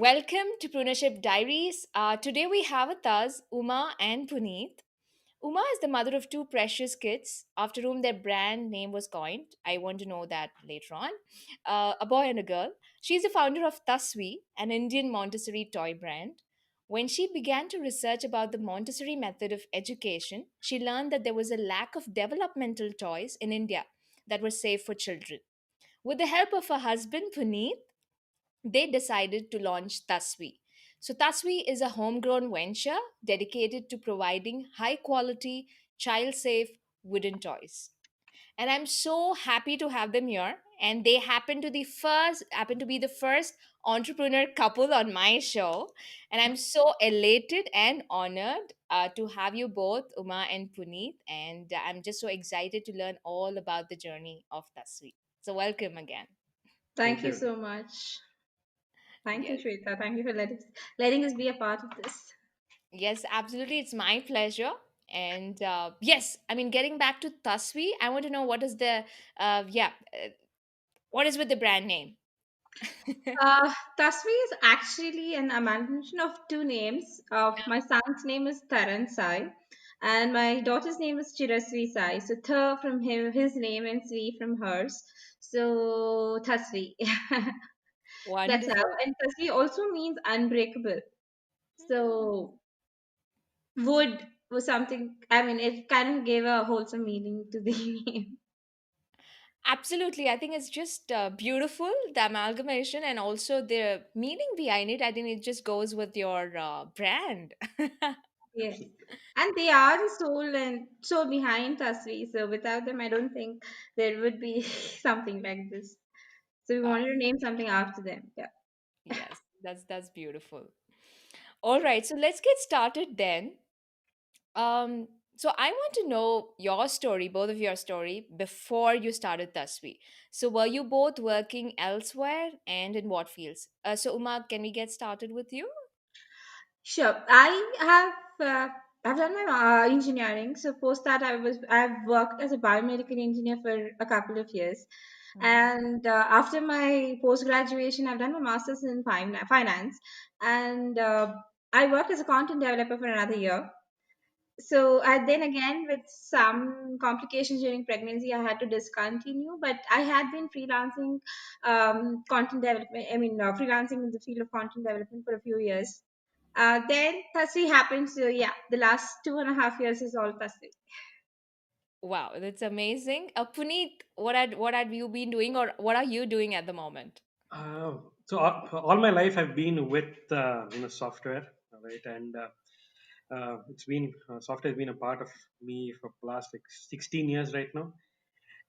Welcome to Preneurship Diaries. Today we have with us Uma and Puneeth. Uma is the mother of two precious kids, after whom their brand name was coined. I want to know that later on. A boy and a girl. She is the founder of Thasvi, an Indian Montessori toy brand. When she began to research about the Montessori method of education, she learned that there was a lack of developmental toys in India that were safe for children. With the help of her husband, Puneet, they decided to launch Thasvi. So, Thasvi is a homegrown venture dedicated to providing high quality, child safe wooden toys. And I'm so happy to have them here. And they happen to be the first entrepreneur couple on my show. And I'm so elated and honored to have you both, Uma and Puneet. And I'm just so excited to learn all about the journey of Thasvi. So, welcome again. Thank Thank you you. so much. Thank you, Yes. Shweta. Thank you for letting us be a part of this. Yes, absolutely. It's my pleasure. And yes, I mean, getting back to Tasvi, I want to know what is what is with the brand name? Tasvi is actually an amalgamation of two names. My son's name is Taran Sai, and my daughter's name is Chirasvi Sai. So Tha from his name, and Svi from hers. So Tasvi. That's how. Wonderful. And Tasvi also means unbreakable. So wood was something. I mean, it kind of gave a wholesome meaning to the name. Absolutely. I think it's just beautiful, the amalgamation and also the meaning behind it. I think it just goes with your brand. Yes. And they are the soul and soul behind Tasvi. So without them, I don't think there would be something like this. So we Wow. wanted to name something after them. Yeah. Yes, that's beautiful. All right, so let's get started then. Um, so I want to know your story, both of your story, before you started Tasvi. So were you both working elsewhere and in what fields? So Uma, can we get started with you? Sure. I've done my engineering. So post that, I've worked as a biomedical engineer for a couple of years, Mhm. and after my post graduation, I've done my masters in finance, and I worked as a content developer for another year. So then again, with some complications during pregnancy, I had to discontinue. But I had been freelancing content development. I mean, freelancing in the field of content development for a few years. Then Thasvi happened. So yeah, the last 2.5 years is all Thasvi. Wow, that's amazing. Puneet, what had you been doing or what are you doing at the moment? So all my life I've been with software, right? And it's been software has been a part of me for the last like 16 years right now.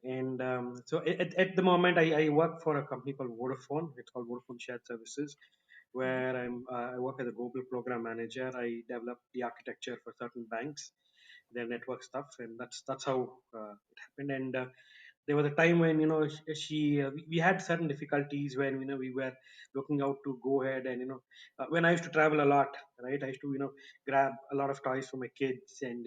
And at the moment, I work for a company called Vodafone. It's called Vodafone Shared Services, Mhm. where I work as a global program manager. I develop the architecture for certain banks, their network stuff, and that's how it happened. And there was a time when we had certain difficulties when we were looking out to go ahead, and when I used to travel a lot, right? I used to grab a lot of toys for my kids, and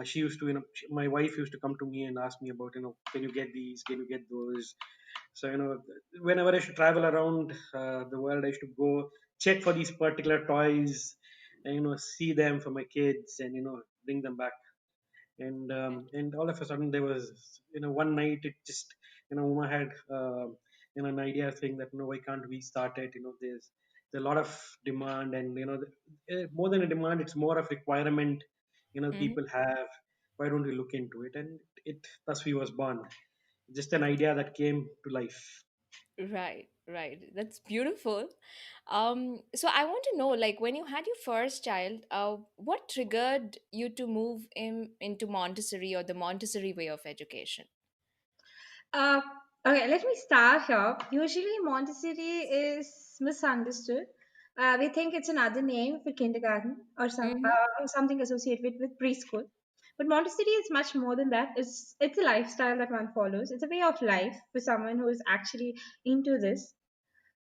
she used to my wife used to come to me and ask me about, can you get these, can you get those. So whenever I should travel around the world, I used to go check for these particular toys, and see them for my kids, and bring them back. And all of a sudden there was, one night it just, Uma had an idea saying that, why can't we start it? There's a lot of demand, and more than a demand, it's more of requirement. Mhm. People have. Why don't we look into it? And it thus we was born, just an idea that came to life. Right, right. That's beautiful. So I want to know, like, when you had your first child, what triggered you to move him into Montessori or the Montessori way of education? Uh, okay, let me start here. Usually, Montessori is misunderstood. We think it's another name for kindergarten or Mm-hmm. something associated with preschool. But Montessori is much more than that. It's a lifestyle that one follows. It's a way of life for someone who is actually into this.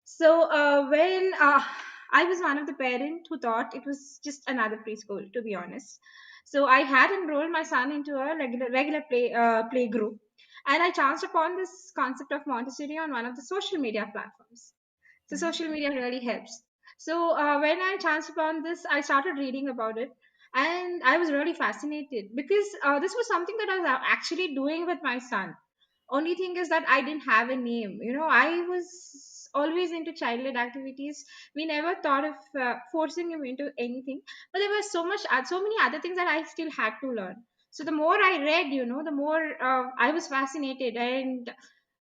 So when I was one of the parents who thought it was just another preschool, to be honest. So I had enrolled my son into a regular play group, and I chanced upon this concept of Montessori on one of the social media platforms. So social media really helps. So when I chanced upon this, I started reading about it, and I was really fascinated because this was something that I was actually doing with my son. Only thing is that I didn't have a name. I was always into childhood activities. We never thought of forcing him into anything, but there was so many other things that I still had to learn. So the more I read, the more I was fascinated, and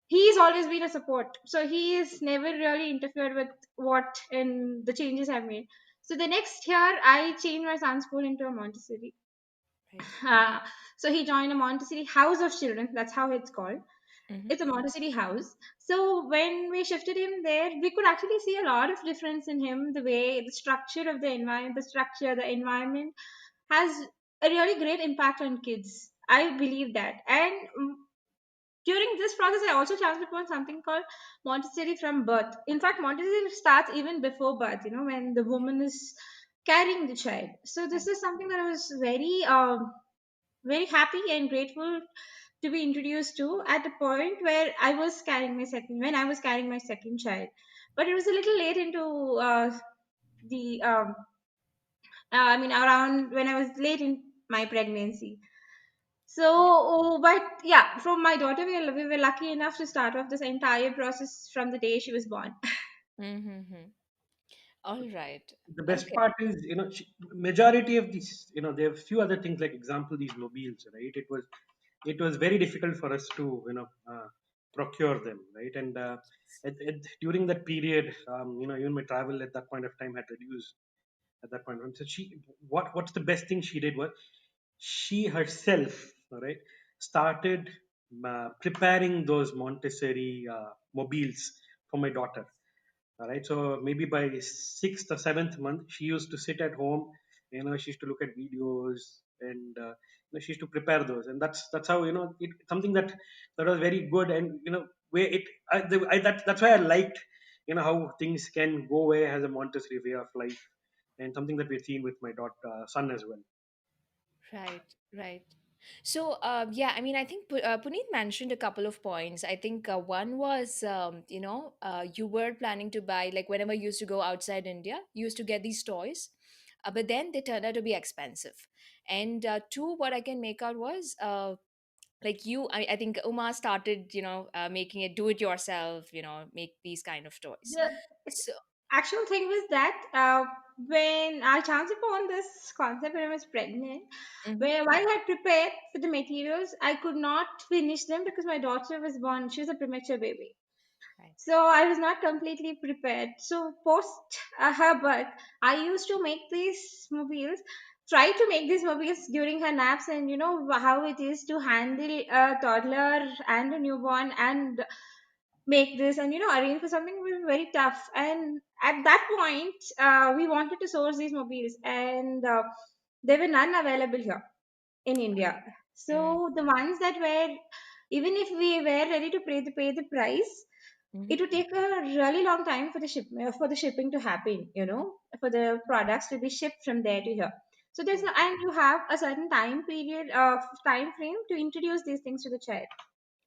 he's always been a support. So he has never really interfered with what and the changes I've made. So the next year, I changed my son's school into a Montessori. Right. Uh, so he joined a Montessori House of Children. That's how it's called. Mm-hmm. It's a Montessori house. So when we shifted him there, we could actually see a lot of difference in him. The way the structure of the environment, the environment has a really great impact on kids. I believe that. And during this process, I also chanced upon something called Montessori from birth. In fact, Montessori starts even before birth, when the woman is carrying the child. So this Right. is something that I was very happy and grateful to be introduced to at a point where when I was carrying my second child. But it was a little late into the, I mean, around when I was late in my pregnancy. So, but yeah, from my daughter, we were lucky enough to start off this entire process from the day she was born. Mm-hmm. All right. The best Okay. part is, majority of these, there are few other things, like example, these mobiles, right? It was very difficult for us to, procure them, right? And during that period, even my travel at that point of time had reduced at that point. So what's the best thing she did was, she herself, all right, started preparing those Montessori mobiles for my daughter. All right. So maybe by sixth or seventh month, she used to sit at home. She used to look at videos, and she used to prepare those. And that's how, something that was very good. And where it that's why I liked, how things can go away as a Montessori way of life, and something that we've seen with my daughter son as well. Right, right. So, yeah, I mean, I think Puneet mentioned a couple of points. I think one was, you were planning to buy, like, whenever you used to go outside India, you used to get these toys, but then they turned out to be expensive. And two, what I can make out was, like I think Uma started, making it do it yourself, make these kind of toys. The So, actual thing was that when I chanced upon this concept when I was pregnant, mhm, where while I prepared for the materials, I could not finish them because my daughter was born. She was a premature baby. right. So I was not completely prepared. So post her birth, I used to make these mobiles, try to make these mobiles during her naps, and you know how it is to handle a toddler and a newborn and make this and arrange for something was very tough. And at that point, we wanted to source these mobiles, and there were none available here in India. Mm, So the ones that were, even if we were ready to pay the price, mhm, it would take a really long time for the shipping to happen, for the products to be shipped from there to here. So there's right. no, and you have a certain time frame to introduce these things to the child.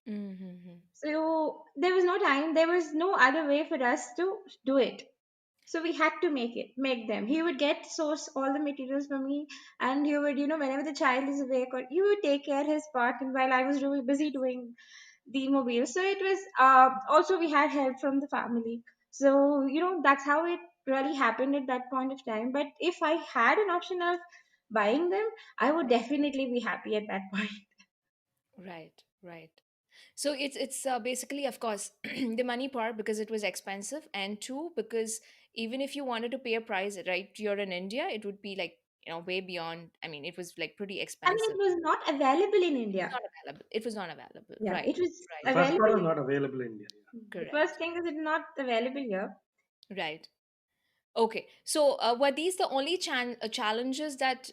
Mm-hmm. So there was no time, there was no other way for us to do it. So we had to make them. He would get source all the materials for me, and he would, whenever the child is awake, or he would take care his part, and while I was busy doing the mobile. So it was also we had help from the family. So that's how it really happened at that point of time. But if I had an option of buying them, I would definitely be happy at that point. Right, right. So it's basically, of course, the money part because it was expensive, and two because even if you wanted to pay a price, right, you're in India, it would be like way beyond. I mean, it was like pretty I mean, it expensive. was not available in It was India. not available. It was not available. Yeah, Right, it was The right, first part available. was not available in India. The first correct, thing is it's not available here. right. Okay, so were these the only challenges that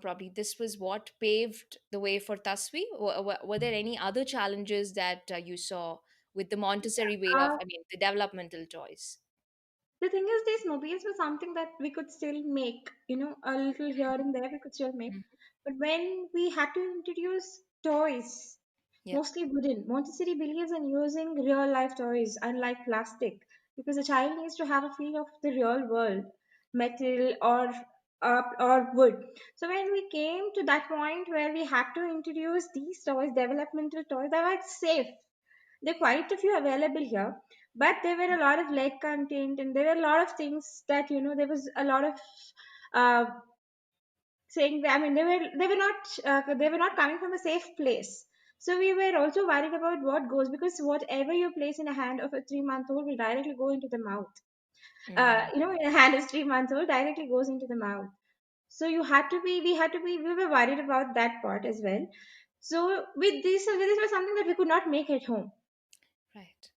probably this was what paved the way for Tasvi? Were there any other challenges that you saw with the Montessori way of, Uh, I mean, the developmental toys? the thing is, these mobiles were something that we could still make, a little here and there we could still make. Mhm. But when we had to introduce toys, Yeah. mostly wooden. Montessori believes in using real life toys, unlike plastic, because the child needs to have a feel of the real world, metal or wood. So when we came to that point where we had to introduce these toys, developmental toys, they were safe. There are quite a few available here, but there were a lot of lead content, and there were a lot of things that there was a lot of uh, saying that, I mean, they were not coming from a safe place. So we were also worried about what goes, because whatever you place in a hand of a 3 month old will directly go into the mouth. Mm, In a hand of 3 months old directly goes into the mouth. So we were worried about that part as well. So with this was something that we could not make at home. right.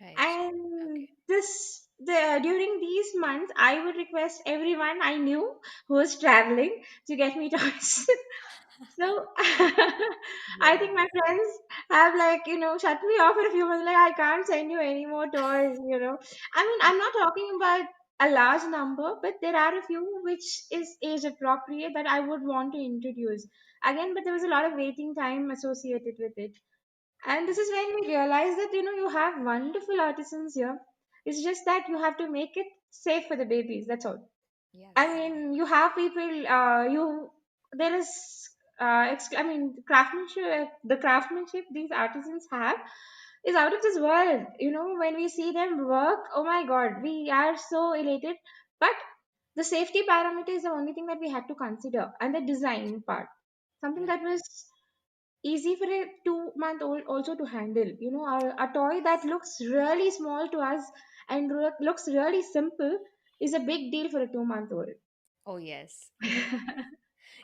Right. And Okay. during these months, I would request everyone I knew who was traveling to get me toys. So I think Yeah. my friends have, shut me off for a few months. Like, I can't send you any more toys. I mean, I'm not talking about a large number, but there are a few which is age appropriate that I would want to introduce again. But there was a lot of waiting time associated with it. And this is when we realize that you have wonderful artisans here. It's just that you have to make it safe for the babies. That's all. I Yes. mean, you have people. You there is. I mean, craftsmanship. The craftsmanship these artisans have is out of this world. When we see them work, oh my God, we are so elated. But the safety parameter is the only thing that we had to consider, and the design part, something Right. that was easy for a 2 month old also to handle. A toy that looks really small to us and looks really simple is a big deal for a 2 month old. Oh, yes. Yeah.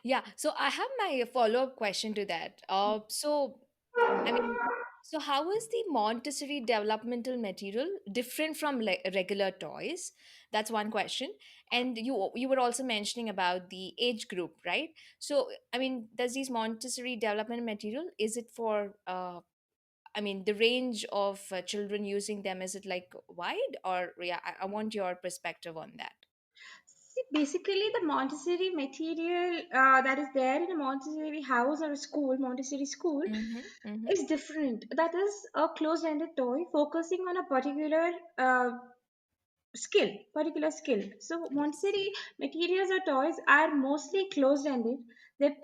Yeah. So I have my follow-up question to that. I mean, so how is the Montessori developmental material different from regular toys? That's one question. And you were also mentioning about the age group, right? So I mean, does these Montessori development material, is it for I mean, the range of children using them, is it like wide, or yeah, I want your perspective on that. See, basically, the Montessori material that is there in a Montessori house or a school, Montessori school, Mm-hmm. Mm-hmm. is different. That is a closed-ended toy focusing on a particular skill. So Yes. Montessori materials or toys are mostly closed ended.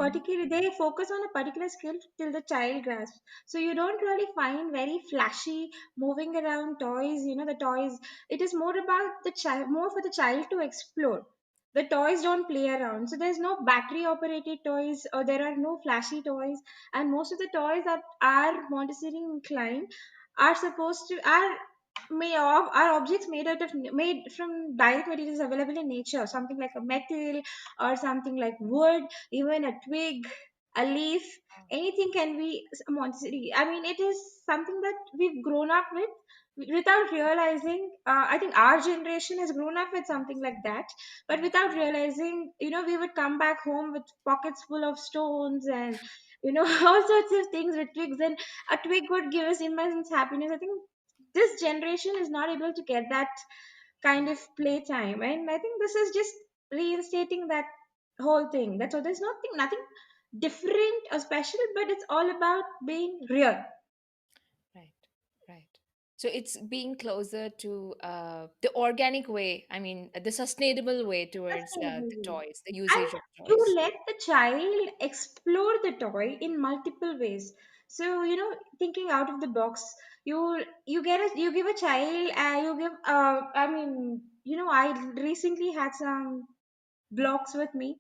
Mm-hmm. They focus on a particular skill till the child grasps. So you don't really find very flashy moving around toys. The toys, it is more about the child, more for the child to explore. The toys don't play around, so there's no battery operated toys, or there are no flashy toys. And most of the toys that are Montessori inclined are objects made from direct materials available in nature, something like a metal or something like wood, even a twig, a leaf. Oh, Anything can be Montessori. I mean, it is something that we've grown up with without realizing. I think our generation has grown up with something like that, but yes. without realizing, we would come back home with pockets full of stones and all sorts of things with twigs, and a twig would give us immense happiness. I think this generation is not able to get that kind Yeah. of playtime, and I think this is just reinstating that whole thing. That's all. There's nothing different or special, but it's all about being real. Right, right. So it's being closer to the organic way, I mean, the sustainable way towards the Sustainable. toys, the And usage of you toys. let the child explore the toy in multiple ways. So thinking out of the box, you give a child, you give I mean, I recently had some blocks with me,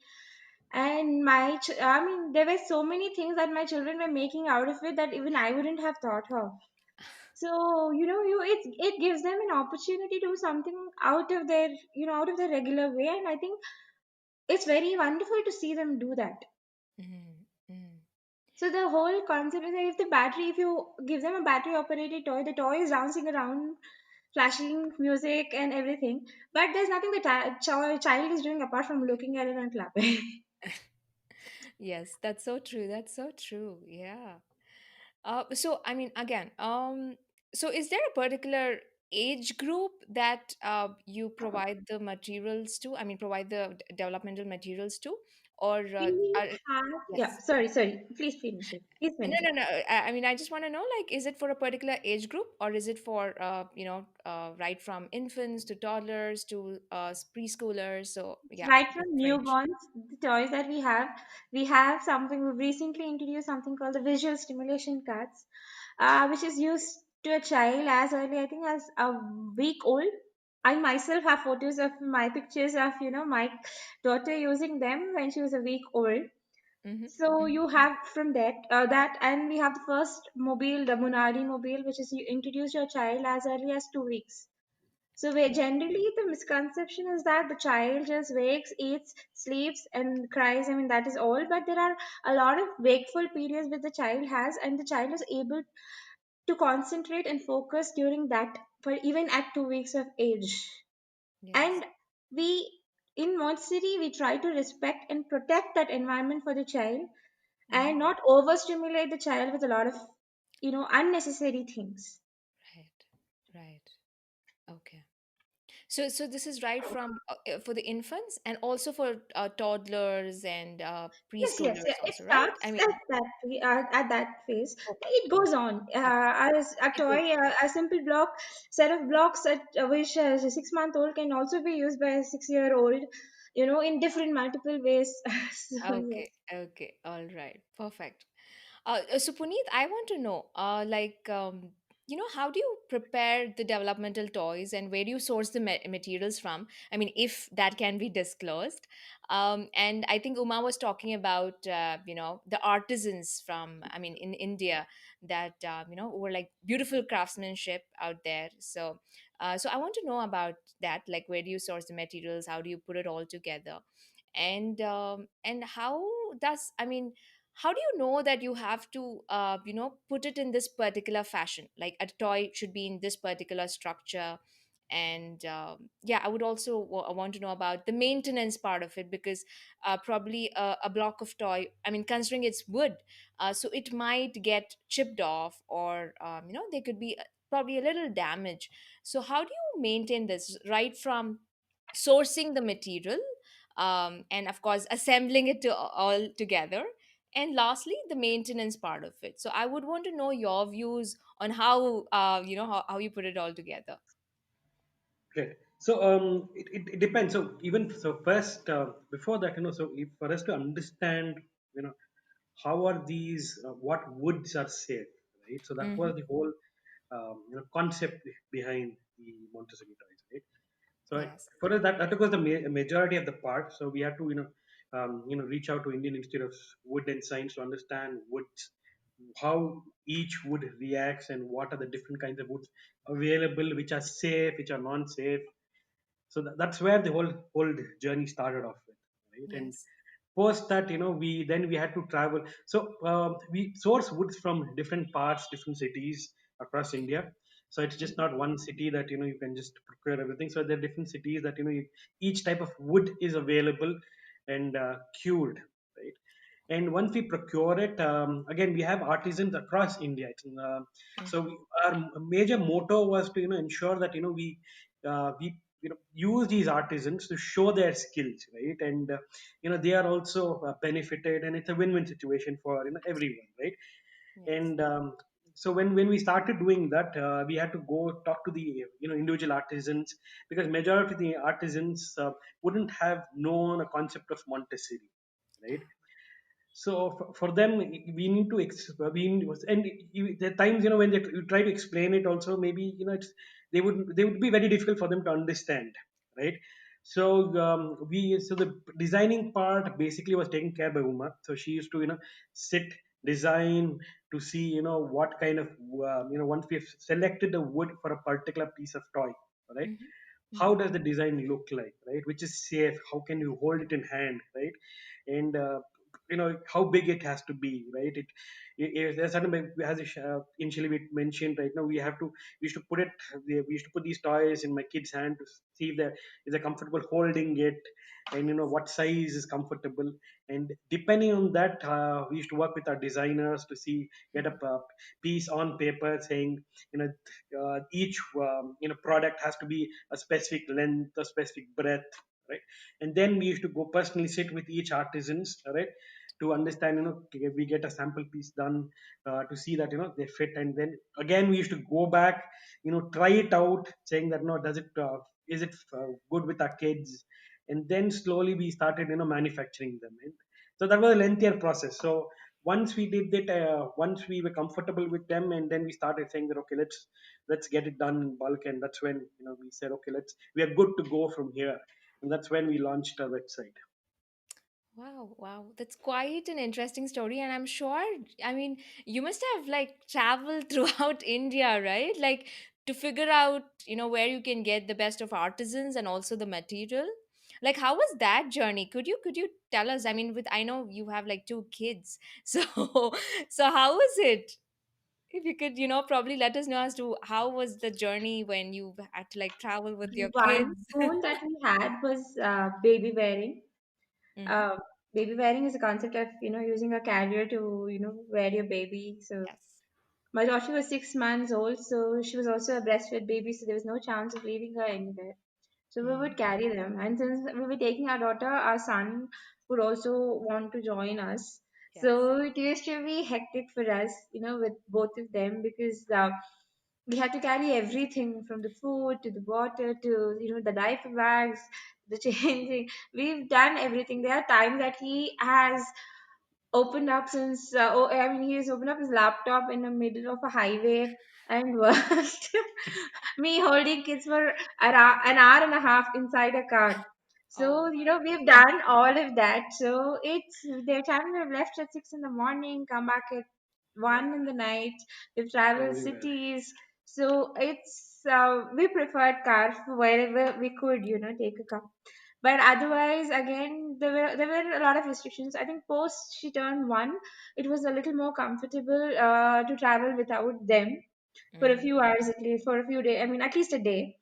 and I mean, there were so many things that my children were making out of it that even I wouldn't have thought of. So it gives them an opportunity to do something out of their regular way, and I think it's very wonderful to see them do that. Mm, mm. So the whole concept is that if you give them a battery operated toy, the toy is dancing around, flashing music and everything, but there's nothing the child is doing apart from looking at it and clapping. Yes, that's so true. That's so true. Yeah. So I mean, again, so is there a particular age group that you provide the materials to? I mean, provide the developmental materials to, or We have, yeah, yes. sorry. Please finish it. Please No, finish no, it. no. I mean, I just want to know, like, is it for a particular age group, or is it for, right from infants to toddlers to preschoolers? So, yeah, Right from what range? newborns, the toys that we have something, we've recently introduced something called the visual stimulation cards, which is used to a child as early, I think, as a week old. I myself have photos of my pictures of, my daughter using them when she was a week old. Mm-hmm, So mm-hmm. you have from that, and we have the first mobile, the Munadi mobile, which is you introduce your child as early as 2 weeks. So where generally the misconception is that the child just wakes, eats, sleeps, and cries. I mean that is all. But there are a lot of wakeful periods which the child has, and the child is able to concentrate and focus during that for even at 2 weeks of age. Yes. And we in Montessori we try to respect and protect that environment for the child Mm-hmm. and not overstimulate the child with a lot of unnecessary things. Right, right. Okay. So this is right from for the infants and also for toddlers and Yeah. preschoolers It also, right? I starts mean, at that phase. okay, It goes on okay. as a It goes. toy, a simple set of blocks at which a 6 month old can also be used by a 6 year old, in different multiple ways. So Okay, yes. okay, all right, perfect. So Puneet, I want to know, how do you prepare the developmental toys and where do you source the materials from? I mean, if that can be disclosed. And I think Uma was talking about, the artisans from, I mean, in India that, were like beautiful craftsmanship out there. So I want to know about that, like where do you source the materials? How do you put it all together? And how does, I mean, how do you know that you have to put it in this particular fashion, like a toy should be in this particular structure? And yeah, I would also want to know about the maintenance part of it, because probably a block of toy, I mean, considering it's wood, so it might get chipped off, or there could be probably a little damage. So how do you maintain this right from sourcing the material, and of course assembling it to all together, and lastly the maintenance part of it? So I would want to know your views on how how you put it all together. Great. So it depends. So even so, first before that, so if, for us to understand, you know, how are these, what woods are safe, right? So that Hmm. was the whole concept behind the Montessori toys, right? So Yes. for us, that was the majority of the part. So we had to reach out to Indian Institute of Wood and Science to understand woods, how each wood reacts, and what are the different kinds of woods available, which are safe, which are non-safe. So that's where the whole journey started off with, right? And Yes. post that, we had to travel. So we source woods from different parts, different cities across India. So it's just not one city that you can just procure everything. So there are different cities that each type of wood is available and cured, right? And once we procure it, again we have artisans across India. So Hmm. our major motto was to ensure that we use these artisans to show their skills, right? And they are also benefited, and it's a win-win situation for everyone, right? Yes. And so when we started doing that, we had to go talk to the individual artisans, because majority of the artisans wouldn't have known a concept of Montessori, right? So for them, we need to and there are times when you try to explain it also, maybe they would be very difficult for them to understand, right? So the designing part basically was taken care by Uma. So she used to sit, design, to see what kind of once we have selected the wood for a particular piece of toy, right? Hmm. How Hmm. does the design look like, right? Which is safe, how can you hold it in hand, right? And how big it has to be, right? If there's certain, as initially we mentioned, right now we used to put it we used to put these toys in my kids hand to see if they're comfortable holding it, and what size is comfortable. And depending on that, we used to work with our designers to see, get a Hmm. piece on paper saying, you know each product has to be a specific length, a specific breadth, right? And then we used to go personally sit with each artisans, right, to understand, we get a sample piece done, to see that they fit, and then again we used to go back, try it out, saying that, no, does it is it good with our kids, and then slowly we started manufacturing them. And so that was a lengthier process. So once we did that, once we were comfortable with them, and then we started saying that, okay, let's get it done in bulk, and that's when we said, okay, we are good to go from here, and that's when we launched our website. Wow, wow. That's quite an interesting story. And I'm sure, I mean, you must have like traveled throughout India, right? Like to figure out, where you can get the best of artisans and also the material. Like how was that journey? Could you tell us? I mean, with I know you have like two kids. So so how was it? If you could, probably let us know as to how was the journey when you had to like travel with your One kids. boon that we had was baby wearing. Hmm. Uh, Baby wearing is a concept of using a carrier to wear your baby. So Yes. my daughter was 6 months old, so she was also a breastfed baby, so there was no chance of leaving her anywhere. So we would Hmm. carry them. And since we were taking our daughter, our son would also want to join us. Yes. So it used to be hectic for us, with both of them because we had to carry everything from the food to the water to, the diaper bags, the changing. We've done everything. There are times that he has opened up since I mean, he's opened up his laptop in the middle of a highway and worked. Me holding kids for an hour and a half inside a car. Oh So my we've God. done all of that. So it's the time we've left at 6 in the morning, come back at Yeah, 1 in the night. We've traveled everywhere. cities. So it's we preferred car for wherever we could, take a car. But otherwise, again, there were a lot of restrictions. I think post she turned 1, it was a little more comfortable to travel without them for a Mm-hmm. few hours at least, for a few days. I mean, at least a day.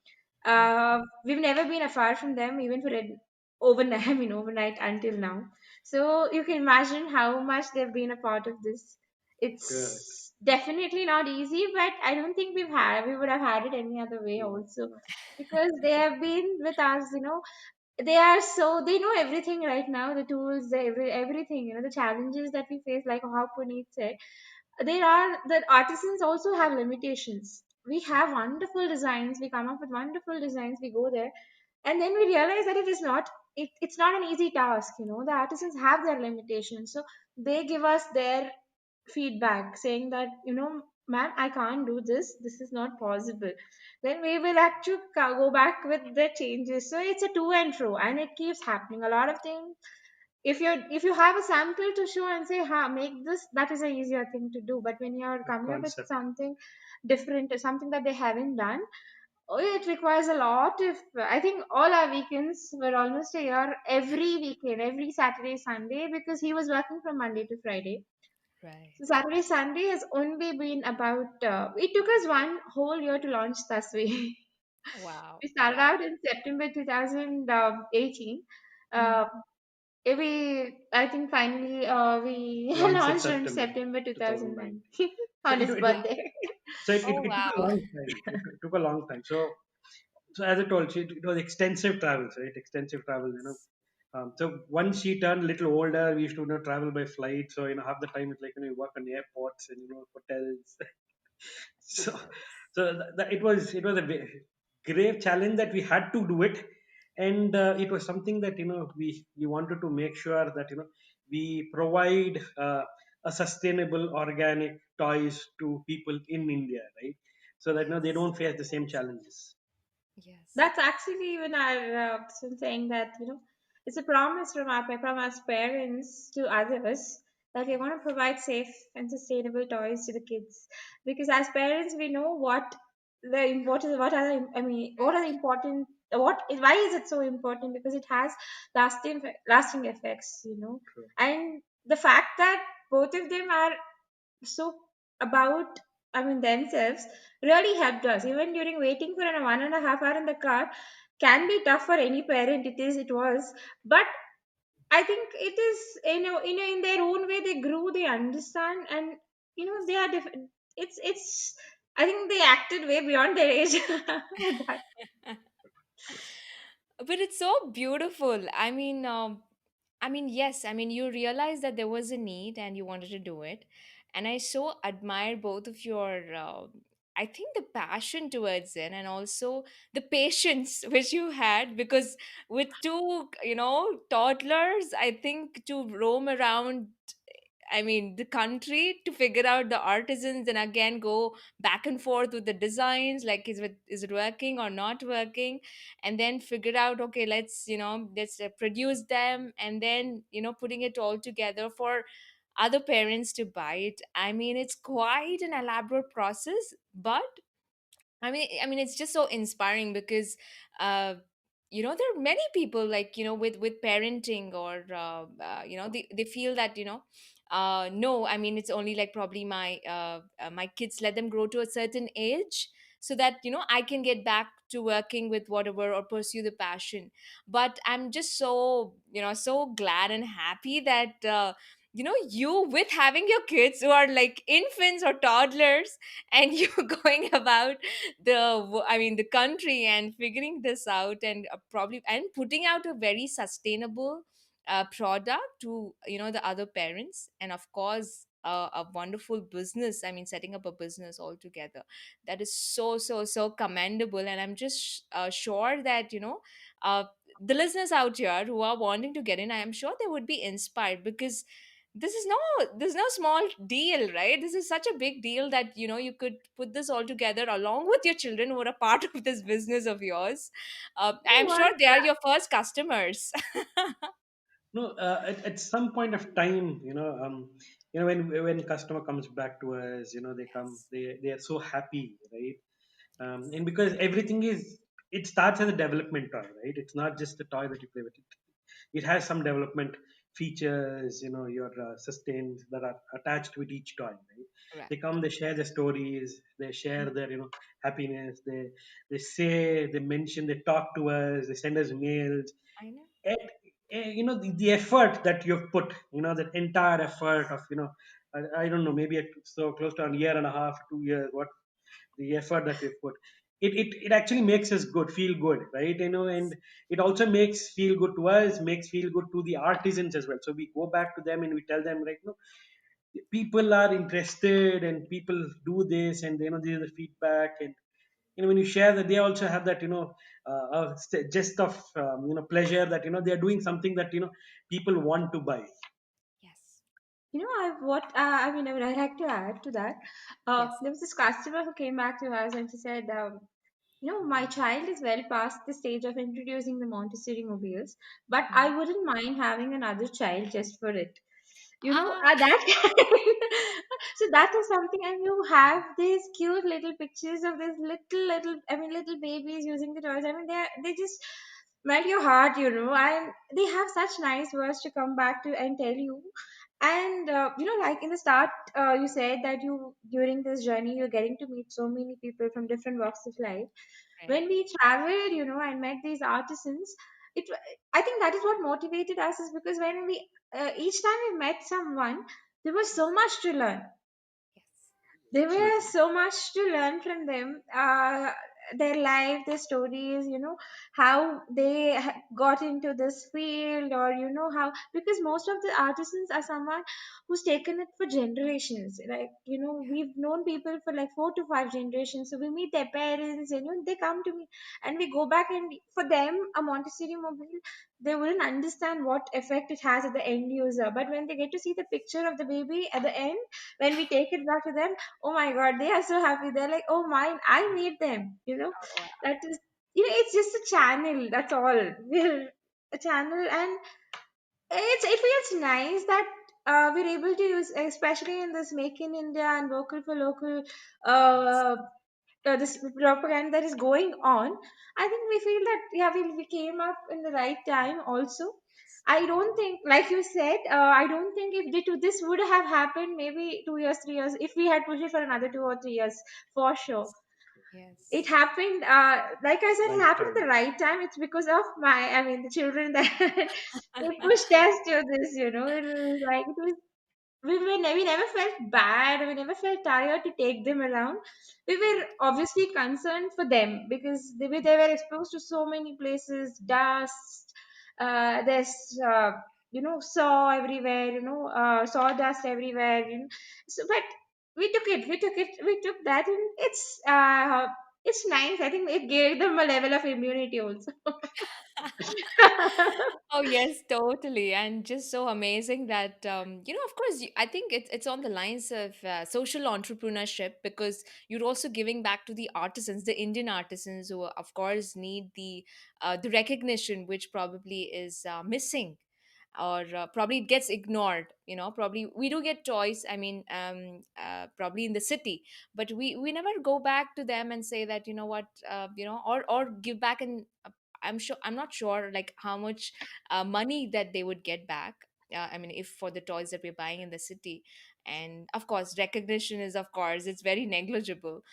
We've never been afar from them, even for an overnight. I mean, overnight until now. So you can imagine how much they've been a part of this. Correct. It's definitely not easy, but I don't think we would have had it any other way No, also, no. because they have been with us. They are so they know everything right now, the tools, everything, the challenges that we face, like how Puneet said. There are the artisans also have limitations. We have wonderful designs, we come up with wonderful designs, we go there, and then we realize that it's not an easy task. The artisans have their limitations, so they give us their feedback saying that, ma'am, I can't do this is not possible. Then we will actually go back with the changes. So it's a to and fro, and it keeps happening a lot of things. If you have a sample to show and say, ha, make this, that is a easier thing to do. But when you're The coming up with concept. something different, something that they haven't done, oh, it requires a lot. If I think all our weekends were almost a year, every weekend, every Saturday, Sunday, because he was working from Monday to Friday. Right. So Saturday, Sunday has only been about. It took us one whole year to launch Thasvi. Wow. We started Wow. out in September 2018. Mm. Uh, I think finally we Launched in launched in September September 2009. 2019 So on his birthday. Oh, it took a wow. long time. It took a long time. So as I told you, it was extensive travels, right? Extensive travel. So once she turned a little older, we used to travel by flight. So half the time it's like you work on airports and hotels. So Yes. it was a grave challenge that we had to do it, and it was something that we wanted to make sure that we provide a sustainable organic toys to people in India, right? So that they Yes. don't face the same challenges. Yes. That's actually even our saying that, it's a promise from us parents to others that we want to provide safe and sustainable toys to the kids, because as parents we know what are the important, why is it so important, because it has lasting effects, True. and the fact that both of them are so about, themselves, really helped us. Even during waiting for an 1.5 hour in the car can be tough for any parent. It was, but I think it is, in their own way they grew, they understand, and they are different. It's I think they acted way beyond their age with that. But it's so beautiful. I mean, yes, I mean, you realized that there was a need and you wanted to do it. And I so admire both of your, I think, the passion towards it and also the patience which you had, because with two, toddlers, I think to roam around, I mean, the country to figure out the artisans and again go back and forth with the designs, like is it working or not working, and then figure out, okay, let's produce them, and then putting it all together for other parents to buy it. I mean, it's quite an elaborate process, but I mean, it's just so inspiring because, uh, there are many people like with parenting or they feel that no, I mean, it's only like probably my kids, let them grow to a certain age so that I can get back to working with whatever or pursue the passion. But I'm just so so glad and happy that you with having your kids who are like infants or toddlers, and you going about I mean, the country and figuring this out, and probably and putting out a very sustainable product to the other parents, and of course a wonderful business. I mean, setting up a business altogether, that is so so so commendable. And I'm just sure that the listeners out here who are wanting to get in, I am sure they would be inspired, because this is no small deal, right? This is such a big deal that you could put this all together along with your children who are a part of this business of yours. You know I'm what? sure they are your first customers. No, at some point of time, when customer comes back to us, they come, Yes. they are so happy, right? And because everything is, it starts as a development toy, right? It's not just a toy that you play with. It has some development features, your sustains that are attached with each toy, right? They Right. come, they share their stories, they share their happiness, they say, they mention, they talk to us, they send us mails. I know. And, the effort that you've put, that entire effort of, I don't know, maybe so close to a year and a half, 2 years, what the effort that we've put, it actually makes us good, feel good, right? And it also makes feel good to us, makes feel good to the artisans as well. So we go back to them and we tell them, like, people are interested and people do this, and this is the feedback. And when you share that, they also have that, just of pleasure that they are doing something that people want to buy. Yes. You know, I mean, I would like to add to that. Yes. There was this customer who came back to us and she said, my child is well past the stage of introducing the Montessori mobiles, but I Mhm. wouldn't mind having another child just for it. Ah, That so that is something, and you have these cute little pictures of these little babies using the toys. I mean, they just melt your heart, and they have such nice words to come back to and tell you. And like in the start, you said that you during this journey you're getting to meet so many people from different walks of life. right. When we traveled, and met these artisans, it I think that is what motivated us, is because when we each time we met someone, there was so much to learn. Yes. There were Absolutely. so much to learn from them, their life, their stories, how they got into this field, or how, because most of the artisans are someone who's taken it for generations. Like, we've known people for like 4 to 5 generations, so we meet their parents, and they come to me, and we go back, and for them a Montessori mobile, they wouldn't understand what effect it has at the end user, but when they get to see the picture of the baby at the end, when we take it back to them, oh my god, they are so happy. They're like, oh mine, I made them. Oh, wow. That is, it's just a channel, that's all. We're a channel, and it feels nice that we're able to use, especially in this make in India and vocal for local, Yes. uh, this propaganda that is going on. I think we feel that, yeah, we came up in the right time also. Yes. I don't think, like you said, I don't think if this would have happened maybe 2 years, 3 years, if we had pushed it for another 2 or 3 years, for sure. It Yes. happened, like I said, it Right happened at time. the right time. It's because of the children that they pushed us to this. It was like, it was we never felt bad, we never felt tired to take them around. We were obviously concerned for them because they were exposed to so many places, dust, there's saw everywhere, sawdust everywhere, so but we took that, and it's nice. I think it gave them a level of immunity also. Oh yes, totally, and just so amazing that of course, I think it's on the lines of social entrepreneurship, because you're also giving back to the artisans, the Indian artisans, who of course need the recognition, which probably is missing, or probably it gets ignored. Probably we do get toys. I mean, probably in the city, but we never go back to them and say that, what, or give back. And I'm not sure like how much money that they would get back. I mean, if for the toys that we're buying in the city. And of course, recognition is, of course, it's very negligible.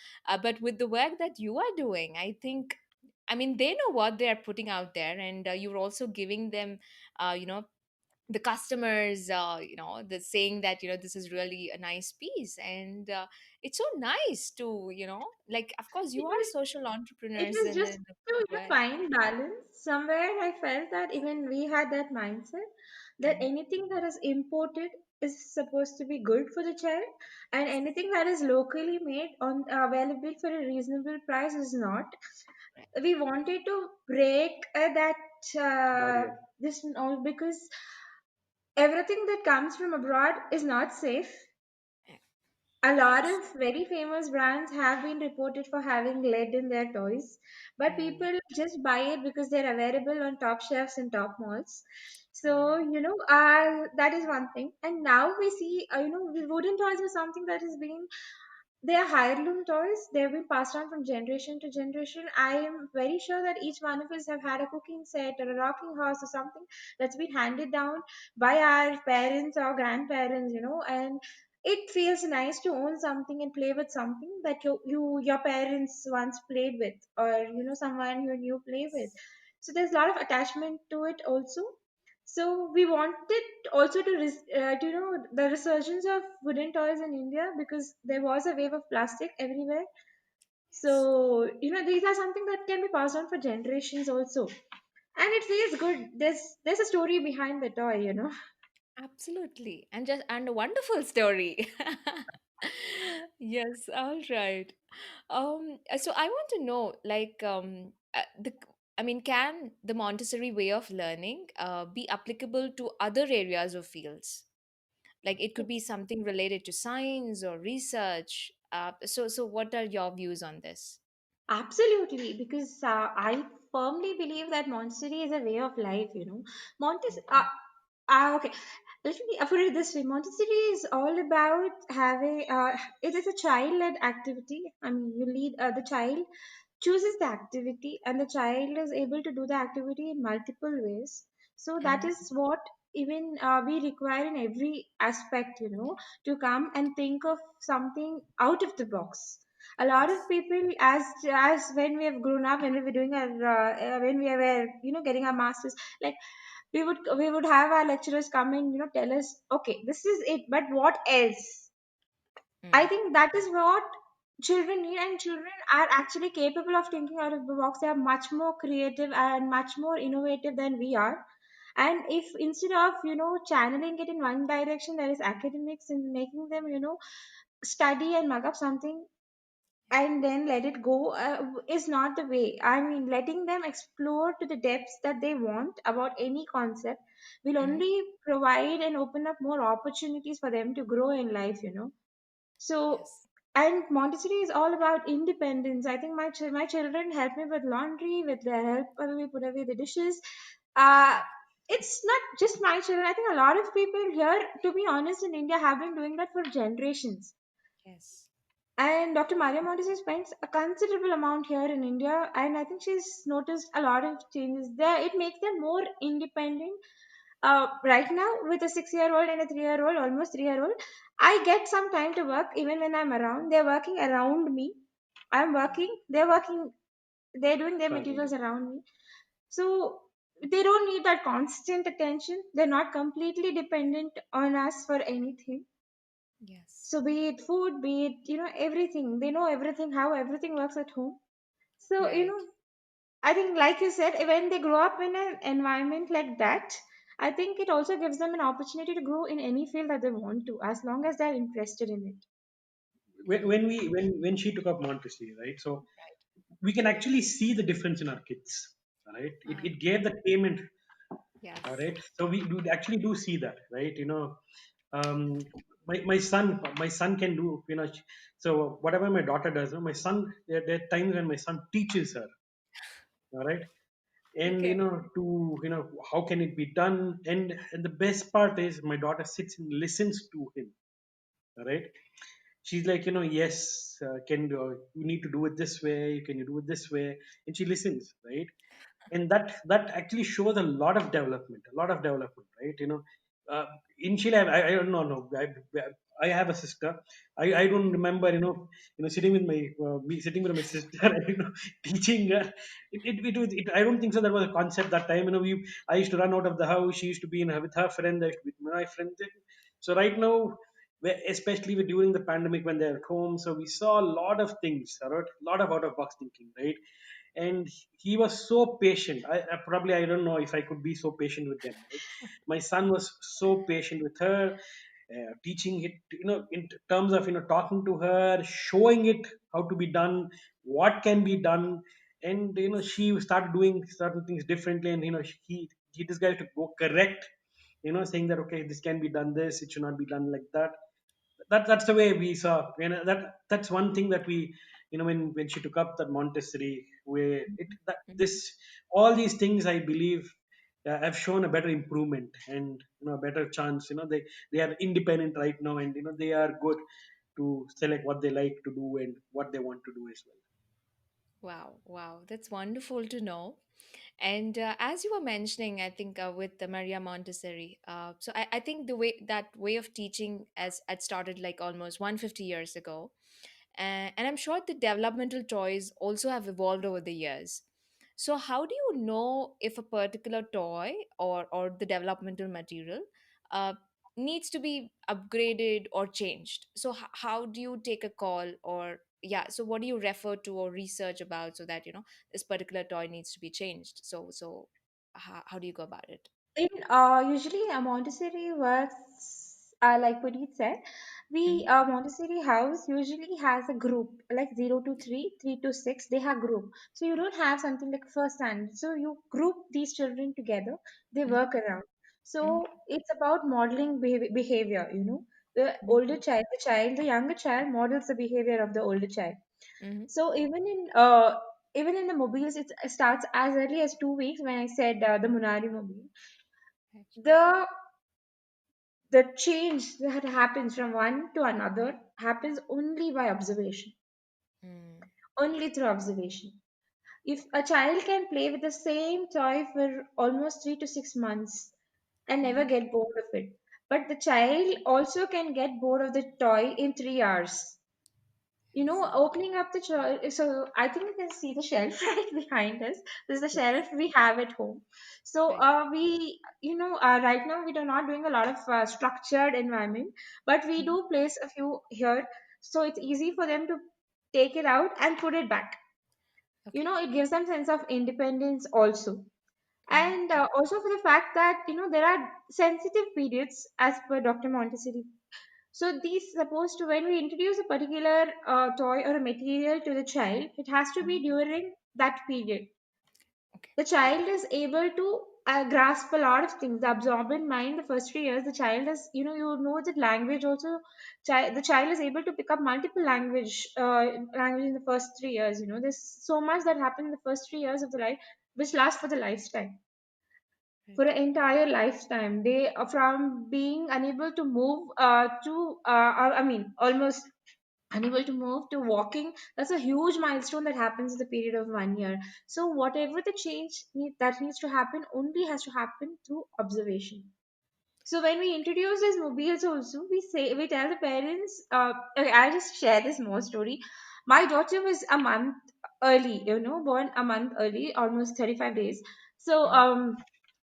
But with the work that you are doing, I think, I mean, they know what they are putting out there, and you're also giving them, you know, the customers, the saying that, this is really a nice piece. And it's so nice to, like, of course, It you are was social it entrepreneurs was in just a to good way. find balance. Somewhere I felt that even we had that mindset that Mhm. anything that is imported is supposed to be good for the child, and anything that is locally made on available for a reasonable price is not. Right. We wanted to break that Barrier. this all, because everything that comes from abroad is not safe. Yeah. A lot Yes. of very famous brands have been reported for having lead in their toys, but Mm. people just buy it because they're available on top shelves in top malls. So, Mm. that is one thing. And now we see, the wooden toys are something that has been, they are heirloom toys. They've been passed on from generation to generation. I am very sure that each one of us have had a cooking set or a rocking horse or something that's been handed down by our parents or grandparents, and it feels nice to own something and play with something that your parents once played with, or someone you knew play with. Yes. So there's a lot of attachment to it also. So we wanted also to the resurgence of wooden toys in India, because there was a wave of plastic everywhere. Yes. So these are something that can be passed on for generations also, and it feels good. There's a story behind the toy. Absolutely. And a wonderful story. Yes, all right. So I want to know, like, I mean, can the Montessori way of learning be applicable to other areas of fields? Like, it could be something related to science or research. So what are your views on this? Absolutely, because I firmly believe that Montessori is a way of life. Montessori. Okay. Okay. Let me put it this way. Montessori is all about having. It is a child-led activity. I mean, you lead the child chooses the activity, and the child is able to do the activity in multiple ways. So that Mhm. is what even we require in every aspect. To come and think of something out of the box. A lot of Yes. people, as when we have grown up, when we were doing our when we were getting our masters, like we would have our lecturers come and tell us, okay, this is it, but what else? I Mm. think that is what children need, and children are actually capable of thinking out of the box. They are much more creative and much more innovative than we are. And if instead of channeling it in one direction, there is academics, and making them study and mug up something and then let it go, is not the way. I mean, letting them explore to the depths that they want about any concept will Mhm. only provide and open up more opportunities for them to grow in life. So, Yes. and Montessori is all about independence. I think my children help me with laundry, with their help when we put away the dishes. Uh, Mhm. it's not just my children. I think a lot of people here, to be honest, in India have been doing that for generations. Yes. And Dr. Maria Montessori spends a considerable amount here in India, and I think she's noticed a lot of changes there. It makes them more independent. Right now, with a 6 year old and a 3 year old, almost 3 year old, I get some time to work even when I'm around. They're working around me. I'm Mm. working, they're working, they're doing their Parallel. materials around me. So they don't need that constant attention. They're not completely dependent on us for anything. Yes. So be it food, be it, everything. They know everything, how everything works at home. So, Right. I think, like you said, when they grow up in an environment like that, I think it also gives them an opportunity to grow in any field that they want to, as long as they're interested in it. When she took up Montessori, right? So we can actually see the difference in our kids, right? Ah, It gave the payment, all yes. right? So we do actually do see that, right? My son can do, so whatever my daughter does, my son, there are times when my son teaches her, all right? And Okay. how can it be done, and the best part is my daughter sits and listens to him, all right? She's like, yes, you need to do it this way, can you do it this way, and she listens, right? And that actually shows a lot of development, right? Initially, I don't know, no, I have a sister. I don't remember, sitting with my sister and, teaching her. I don't think so that was a concept that time. I used to run out of the house, she used to be with her friend, I used to be with my friend. So right now, especially during the pandemic when they're at home, so we saw a lot of things, a lot of out of box thinking, right? And he was so patient. I don't know if I could be so patient with them, right? My son was so patient with her, teaching it, in terms of, talking to her, showing it how to be done, what can be done. And she started doing certain things differently, and he this guy to go correct, saying that, okay, this can be done, this, it should not be done like that. That's the way we saw, that's one thing that we, when she took up that Montessori, where it that Mhm. this all these things, I believe, have shown a better improvement, and a better chance. They are independent right now, and they are good to select what they like to do and what they want to do as well. Wow, wow, that's wonderful to know. And as you were mentioning, I think with the Maria Montessori, so I think the way of teaching as had started like almost 150 years ago, and I'm sure the developmental toys also have evolved over the years. So how do you know if a particular toy or the developmental material uh, needs to be upgraded or changed? So how do you take a call, or yeah, so what do you refer to or research about so that this particular toy needs to be changed? So how do you go about it? In usually a Montessori works like Puneet said. We Mm-hmm. Montessori house usually has a group like 0 to 3, 3 to 6. They have group, so you don't have something like first hand. So you group these children together. They Mm-hmm. work around. So it's about modeling behavior. The younger child models the behavior of the older child. Mm-hmm. So even in the mobiles, it starts as early as 2 weeks. When I said the Munari mobile, Right. the the change that happens from one to another happens only by observation, Mm. only through observation. If a child can play with the same toy for almost 3 to 6 months and never Mm-hmm. get bored of it, but the child also can get bored of the toy in 3 hours. Yes. Opening up the so I think you can see the shelf right behind us. This is the shelf we have at home. So Right. right now we are not doing a lot of structured environment, but we Mm-hmm. do place a few here, so it's easy for them to take it out and put it back. Okay. It gives them sense of independence also. Mm-hmm. And also for the fact that there are sensitive periods as per Dr. Montessori. So these supposed to, when we introduce a particular toy or a material to the child, it has to be Mm-hmm. during that period. Okay. The child is able to grasp a lot of things. The absorbent mind, the first 3 years, the child is, that language also. The child is able to pick up multiple language in the first 3 years. There's so much that happens in the first 3 years of the life, which lasts for the lifetime, for Right. an entire lifetime. They are from being unable to move to I mean almost unable to move to walking. That's a huge milestone that happens in the period of 1 year. So whatever the that needs to happen only has to happen through observation. So when we introduce these mobiles also, we tell the parents. Okay, I'll just share this more story. My daughter was a month early, born a month early, almost 35 days. So Mm-hmm.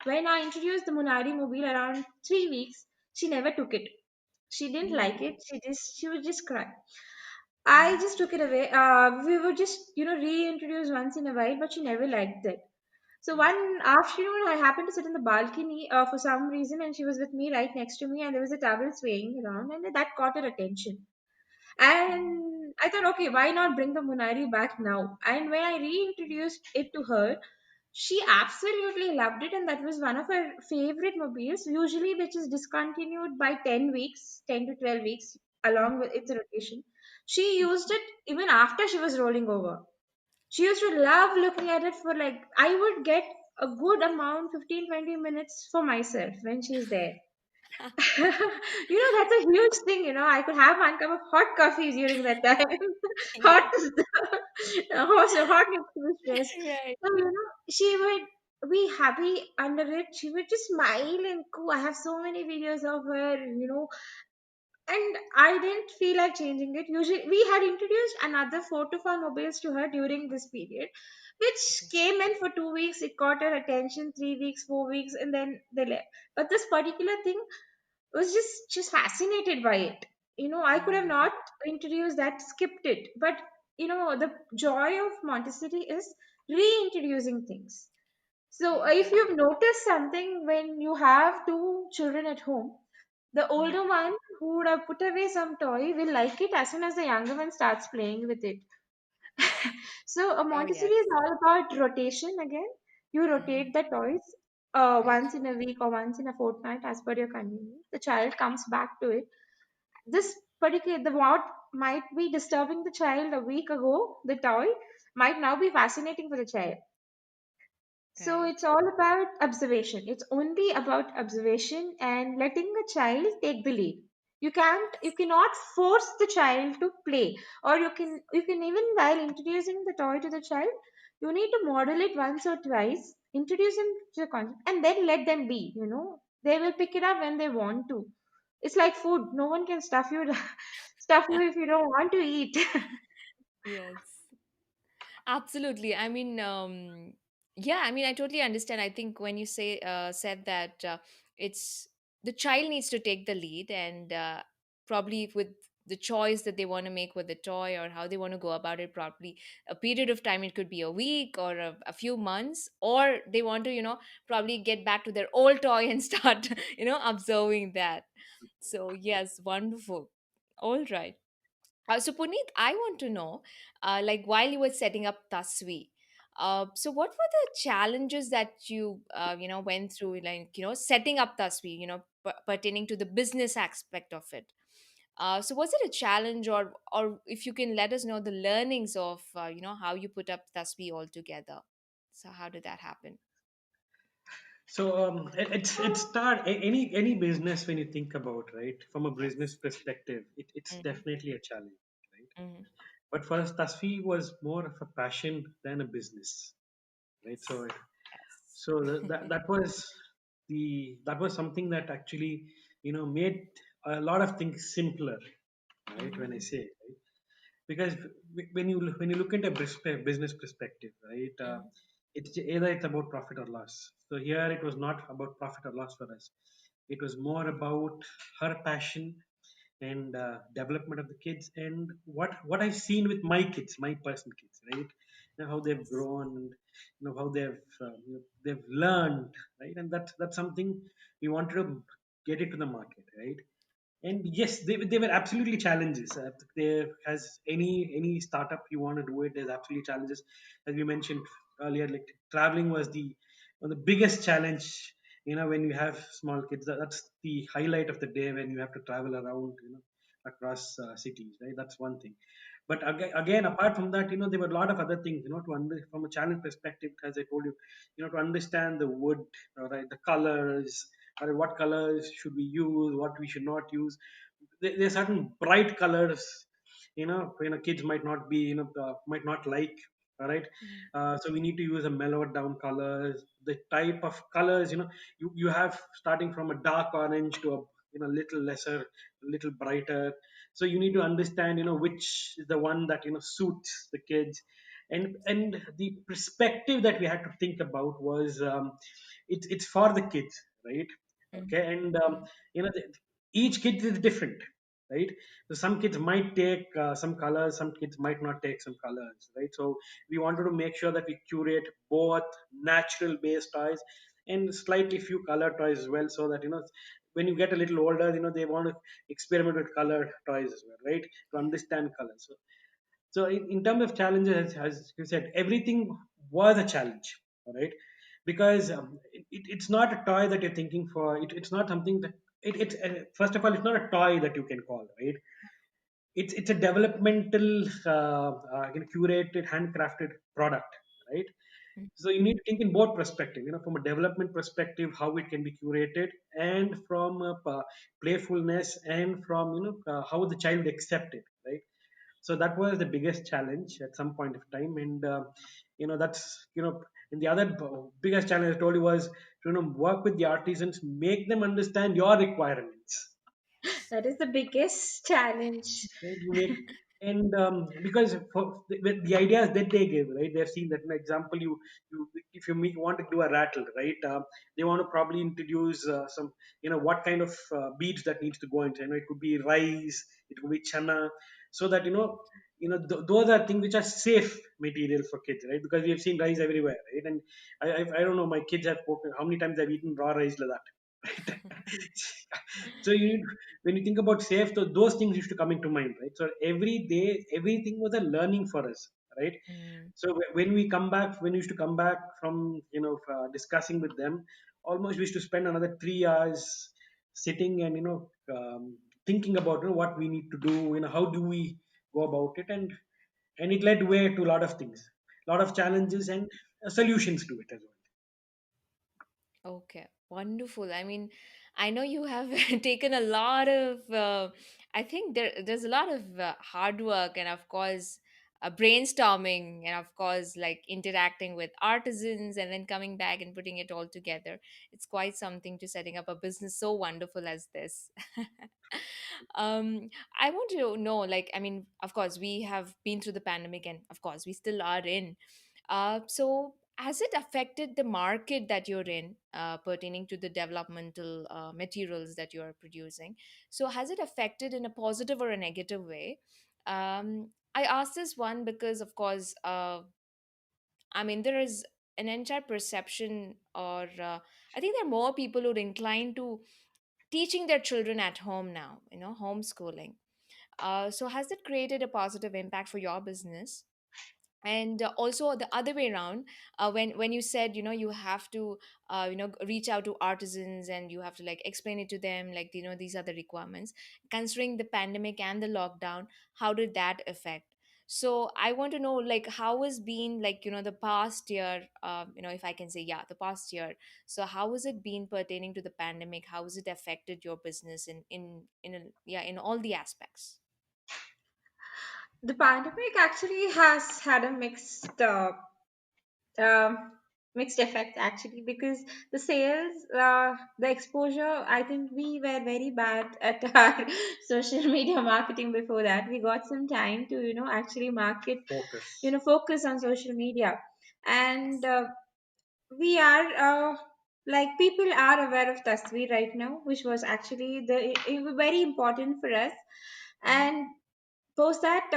when I introduced the Munari mobile around 3 weeks, she never took it. She didn't like Mm. it. She would just cry. I just took it away. We would just, reintroduce once in a while, but she never liked it. So Mm. one afternoon, I happened to sit in the balcony for some reason, and she was with me right next to me, and there was a towel swaying around, and that caught her attention. Mm. And I thought, okay, why not bring the Munari back now? And when I reintroduced it to her, she absolutely loved it, and that was one of her favorite mobiles, usually which is discontinued by 10 weeks, 10 to 12 weeks, along with its rotation. She used it even after she was rolling over. She used to love looking at it for like, I would get a good amount, 15-20 minutes for myself when she's there. That's a huge thing. I could have one cup of hot coffee during that time. hot, Yes. hot next to the stress. Right. So, she would be happy under it. She would just smile and go. I have so many videos of her, and I didn't feel like changing it. Usually, we had introduced another 4 to 5 mobiles to her during this period, which Okay. came in for 2 weeks. It caught her attention, 3 weeks, 4 weeks, and then they left. But this particular thing was just fascinated by it. I could have Mm. not introduced that, skipped it. But the joy of Montessori is reintroducing things. So Mm. if you've noticed something when you have two children at home, the Mm. older one who would have put away some toy will like it as soon as the younger one starts playing with it. So a Oh, Montessori yes. is all about rotation again. You Mm. rotate the toys Right. once in a week or once in a fortnight as per your convenience. The child comes back to it. This particular, the what might be disturbing the child a week ago, the toy, might now be fascinating for the child. So it's Right. all about observation. It's only about observation and letting the child take the lead. You cannot force the child to play, or you can even while introducing the toy to the child, you need to model it once or twice, introduce them to the concept, and then let them be. They will pick it up when they want to. It's like food. No one can stuff you stuff you if you don't want to eat. Yes. Absolutely. I mean, yeah, I mean, I totally understand. I think when you said that it's the child needs to take the lead, and probably with the choice that they want to make with the toy or how they want to go about it, probably a period of time, it could be a week or a few months, or they want to, probably get back to their old toy and start, observing that. So, yes, wonderful. All right. So Puneet, I want to know, like while you were setting up Tasvi, so what were the challenges that you went through, like setting up Tasvi, pertaining to the business aspect of it. So was it a challenge, or if you can let us know the learnings of how you put up Tasvi all together. So how did that happen? So it's start any business when you think about, right, from a business Yes. perspective, it's Mm-hmm. definitely a challenge, right? Mm-hmm. But for us, Tasvi was more of a passion than a business, right? So Yes. so that was something that actually made a lot of things simpler, right? When I Mm-hmm. say, right? Because when you look at a business perspective, right, it's either it's about profit or loss. So here it was not about profit or loss for us. It was more about her passion and development of the kids, and what I've seen with my kids, my personal kids, right? How they've Yes. grown, and how they've learned, right? And that's something we wanted to get it to the market, right? And yes, they were absolutely challenges. There has any startup you want to do it, there's absolutely challenges. As we mentioned earlier, like traveling was the biggest challenge. When you have small kids, that's the highlight of the day, when you have to travel around, across cities, right? That's one thing. But again, apart from that, there were a lot of other things, from a challenge perspective, as I told you, to understand the wood, right, the colors, or what colors should we use, what we should not use. There are certain bright colors, kids might not be, might not like. All right. Mm-hmm. So we need to use a mellowed down colors, the type of colors, you have starting from a dark orange to a little lesser, little brighter. So you need to understand, which is the one that suits the kids. And the perspective that we had to think about was, it's for the kids, right? Okay. And Mm-hmm. you know each kid is different, right? So some kids might take some colors, some kids might not take some colors, right? So we wanted to make sure that we curate both natural based toys and slightly few color toys as well, so that when you get a little older, they want to experiment with color toys as well, right? To understand colors. So in terms of challenges, as you said, everything was a challenge, all right? Because it's not a toy that you're thinking for. It's not something that it's first of all, it's not a toy that you can call, right? It's a developmental, curated, handcrafted product, right? So you need to think in both perspective, from a development perspective, how it can be curated, and from playfulness, and from how the child accept it, right? So that was the biggest challenge at some point of time, and that's and the other biggest challenge I told you was to work with the artisans, make them understand your requirements, That is the biggest challenge. right? You make, and because with the ideas that they give, right, they've seen that, an example, you if you want to do a rattle, right, they want to probably introduce some, what kind of beads that needs to go into, it could be rice, it could be chana, so that those are things which are safe material for kids, right? Because we have seen rice everywhere, right? And I don't know, my kids have spoken how many times they've eaten raw rice like that. So when you think about safe, so those things used to come into mind, right? So every day, everything was a learning for us, right? Mm. So when we used to come back from discussing with them, almost we used to spend another 3 hours sitting and thinking about what we need to do, how do we go about it, and it led way to a lot of things, a lot of challenges, and solutions to it as well. Okay, wonderful. I mean, I know you have taken a lot of, I think there's a lot of hard work, and of course, brainstorming, and of course, like interacting with artisans and then coming back and putting it all together. It's quite something to setting up a business so wonderful as this. um, I want to know, like, I mean, of course, we have been through the pandemic, and of course, we still are in. So, has it affected the market that you're in, pertaining to the developmental materials that you're producing? So, has it affected in a positive or a negative way? I ask this one because, of course, I mean, there is an entire perception, or I think there are more people who are inclined to teaching their children at home now, homeschooling. So, has it created a positive impact for your business? And also the other way around, when you said, you have to reach out to artisans, and you have to like explain it to them, like, these are the requirements, considering the pandemic and the lockdown, how did that affect? So I want to know, like, how has been, like, the past year, if I can say, yeah, the past year. So how has it been pertaining to the pandemic? How has it affected your business in all the aspects? The pandemic actually has had a um, mixed effect actually, because the sales, the exposure, I think we were very bad at our social media marketing. Before that, we got some time to actually market, Focus. focus on social media. And we are like, people are aware of Thasvi right now, which was actually very important for us. And post that,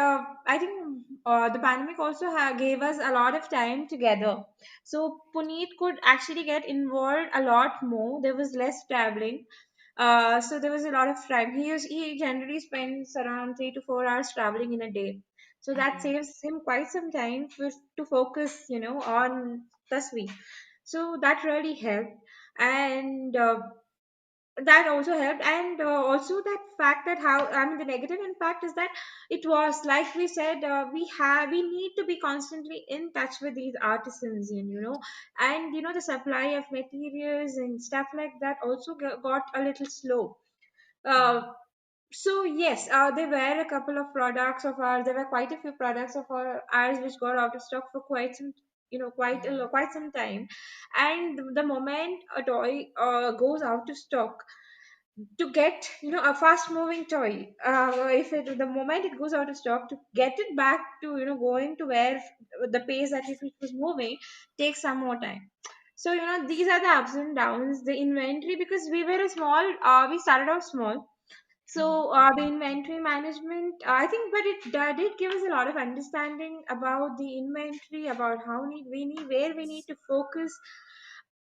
I think the pandemic also gave us a lot of time together, so Puneet could actually get involved a lot more. There was less traveling, so there was a lot of time. He generally spends around 3 to 4 hours traveling in a day, so that Mm-hmm. saves him quite some time to focus, on Tasvi. So that really helped. And that also helped. And also that fact that, how I mean, the negative impact is that it was like we said, we need to be constantly in touch with these artisans, and the supply of materials and stuff like that also got a little slow. uh, so yes, there were a couple of products of ours. There were quite a few products of ours which got out of stock for quite some, quite some time. And the moment a toy goes out of stock, to get a fast moving toy, if it the moment it goes out of stock, to get it back to going to where the pace that it was moving takes some more time. So these are the ups and downs, the inventory, because we were a small, we started off small. Mhm. So the inventory management, I think, but it did give us a lot of understanding about the inventory, about how we need, where we need Yes. to focus.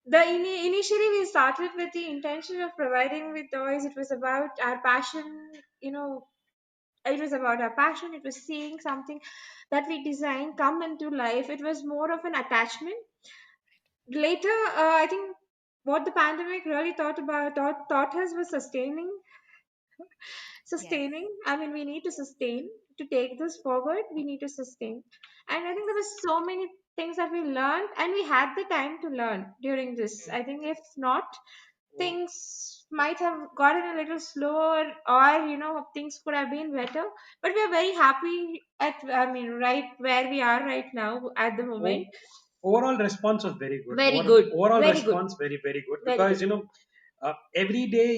Initially we started with the intention of providing with toys. It was about our passion, it was about our passion. It was seeing something that we designed come into life. It was more of an attachment. Later, I think what the pandemic really taught us was Yes. sustaining. I mean, we need to sustain to take this forward. We need to sustain, and I think there was so many things that we learned, and we had the time to learn during this. I think if not, Oh, things might have gotten a little slower, or things could have been better. But we are very happy at, I mean, right where we are right now at the moment. oh, overall response was very good. Very good, Overall very good, response very very good, very good. because every day,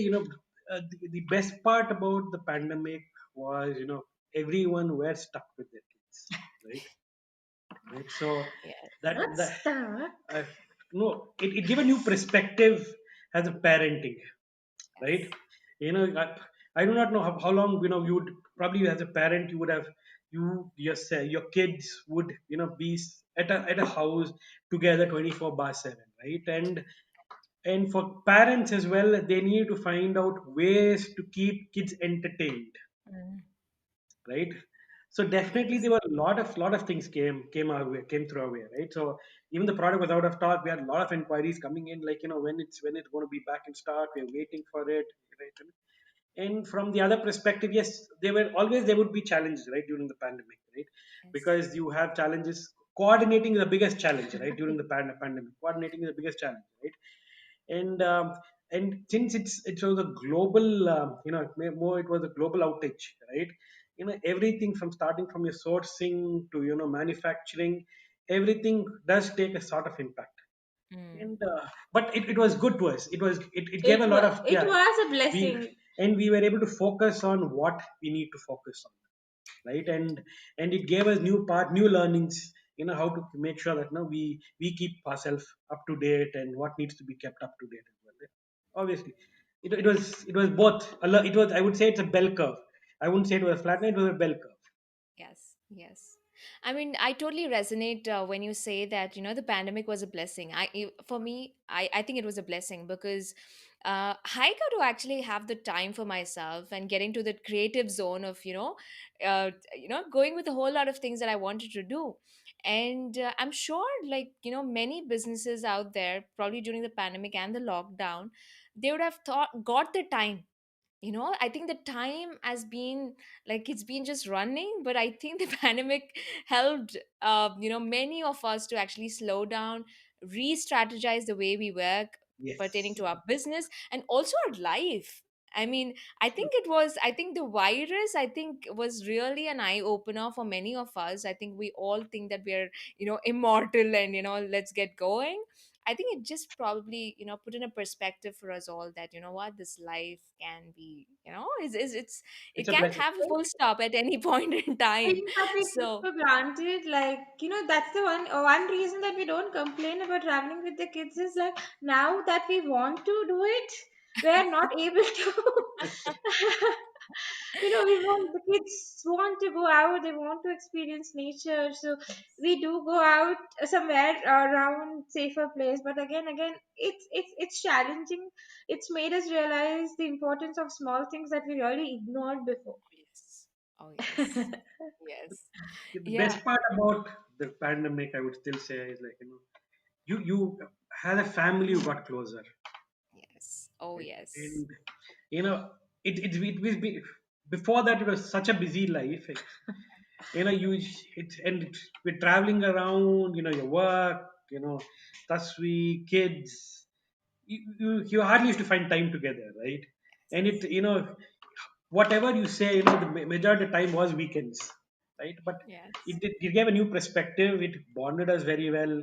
the best part about the pandemic was, everyone were stuck with their kids, right? Right. So Yes. that What's that? uh, no, it gave a new perspective as a parenting, right? Yes. You know, I do not know how long, you would probably, as a parent, you would have, your kids would, be at a house together 24 by 7, right? And for parents as well, they need to find out ways to keep kids entertained, Mm. right? So definitely Yes. there were a lot of things came through our way, right? So even the product was out of stock. We had a lot of inquiries coming in, like, when it's going to be back in stock. We're waiting for it, right? And from the other perspective, yes, there would be challenges, right, during the pandemic, right? Yes. Because you have challenges. Coordinating is the biggest challenge, right? During the pandemic, coordinating is the biggest challenge, right? And um, and since it was a global, it was a global outage, right? Everything, from starting from your sourcing to, manufacturing, everything does take a sort of impact. Mm. And but it was good to us. It gave a lot of, It yeah. was a we blessing. and we were able to focus on what we need to focus on, right? And it gave us new learnings, how to make sure that, we keep ourselves up to date, and what needs to be kept up to date as well, yeah. Obviously, it was both it was, I would say, it's a bell curve. I wouldn't say it was a flat line, it was a bell curve. Yes, yes. I mean, I totally resonate when you say that, the pandemic was a blessing. For me, I think it was a blessing because I got to actually have the time for myself and getting to the creative zone of, going with a whole lot of things that I wanted to do. And I'm sure, like, many businesses out there, probably during the pandemic and the lockdown, they would have got the time. I think the time has been, like, it's been just running, but I think the pandemic helped many of us to actually slow down, re-strategize the way we work pertaining Yes. to our business and also our life. I mean, I think the virus, I think, was really an eye opener for many of us. I think we all think that we're, immortal and, let's get going. I think it just probably, put in a perspective for us all that, what, this life can be, it It's a can't blessing. have a full stop at any point in time. Things that we took So for granted, like, that's the one reason that we don't complain about traveling with the kids is like, now that we want to do it, we are not able to. We want the kids want to go out, they want to experience nature, so we do go out somewhere around safer place. But again, it's challenging. It's made us realize the importance of small things that we really ignored before. yes. Oh yes. Yes. The Yeah. best part about the pandemic, I would still say, is, like, you had a family who got closer, Yes. Oh right? yes. And you know before that, it was such a busy life. you know you we're traveling around, your work, Thasvi, kids, you hardly used to find time together, right? And it you know whatever you say, the majority of the time was weekends, right? But Yes. it gave a new perspective. It bonded us very well.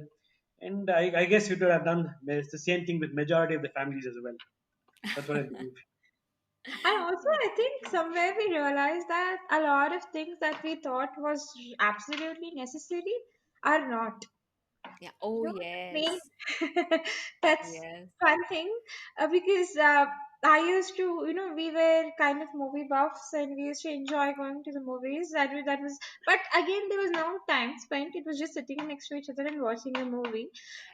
And I guess we could have done the same thing with majority of the families as well. That's what I believe. And also, I think somewhere we realized that a lot of things that we thought was absolutely necessary are not. Yeah. Oh That yes. made that's Yes. fun thing because I used to, we were kind of movie buffs, and we used to enjoy going to the movies. That was, but again, there was no time spent. It was just sitting next to each other and watching a movie.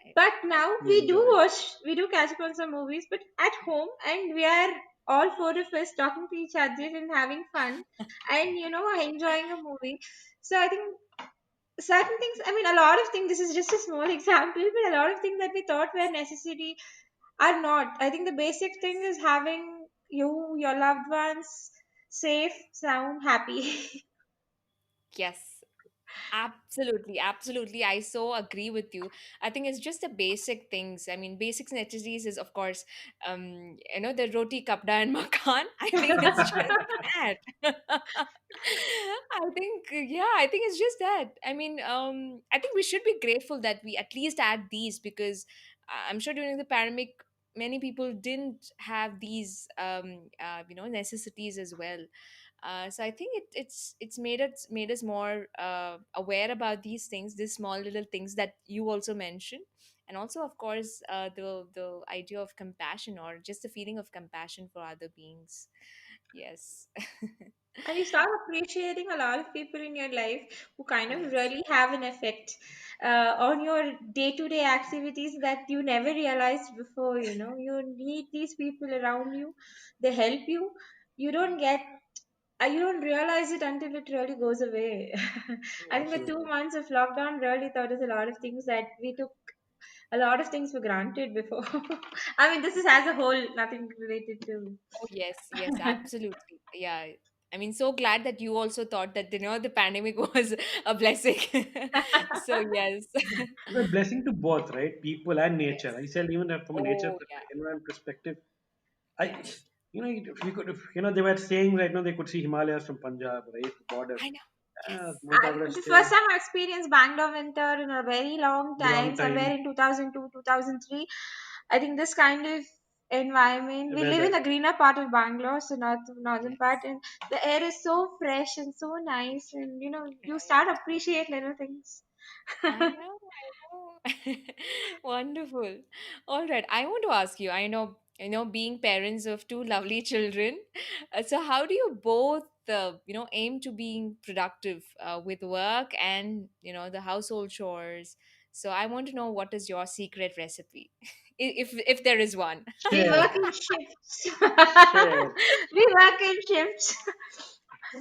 Right. But now Enjoy. we do catch up on some movies, but at home, and we are all four of us talking to each other and having fun, and enjoying a movie. So I think certain things, I mean, a lot of things, this is just a small example, but a lot of things that we thought were necessary are not. I think the basic thing is having your loved ones safe, sound, happy. Yes. Absolutely, absolutely. I so agree with you. I think it's just the basic things. I mean, basic necessities is, of course, the roti, kapda, and makan. I think it's just that. I think it's just that. I mean, I think we should be grateful that we at least had these, because I'm sure during the pandemic, many people didn't have these, necessities as well. So I think it's made us more aware about these things, these small little things that you also mentioned, and also, of course, the idea of compassion, or just the feeling of compassion for other beings. Yes. And you start appreciating a lot of people in your life who kind of Yes. really have an effect on your day-to-day activities that you never realized before. You need these people around you, they help you. You don't get you don't realize it until it really goes away. I think the Absolutely. 2 months of lockdown really taught us a lot of things that we took a lot of things for granted before. I mean, this is as a whole, nothing related to. Oh, yes, yes, absolutely. Yeah. I mean, so glad that you also thought that, the pandemic was a blessing. So, yes. It's a blessing to both, right? People and nature. Yes. I said even from a nature Oh, yeah. environment perspective, I, if you could, if, they were saying right now they could see Himalayas from Punjab, right, the border. I know. Yes. More Everest The there, first time I experienced Bangalore winter in a very long long time, somewhere time in 2002, 2003. I think this kind of environment, we live in weather. the greener part of Bangalore, so northern part, Yes. and the air is so fresh and so nice, and you start Right. appreciate little things. I know, I know. Wonderful. All right. I want to ask you, being parents of two lovely children, so how do you both, aim to being productive with work and, the household chores? So I want to know, what is your secret recipe, if there is one. We Share, work in shifts. share. We work in shifts.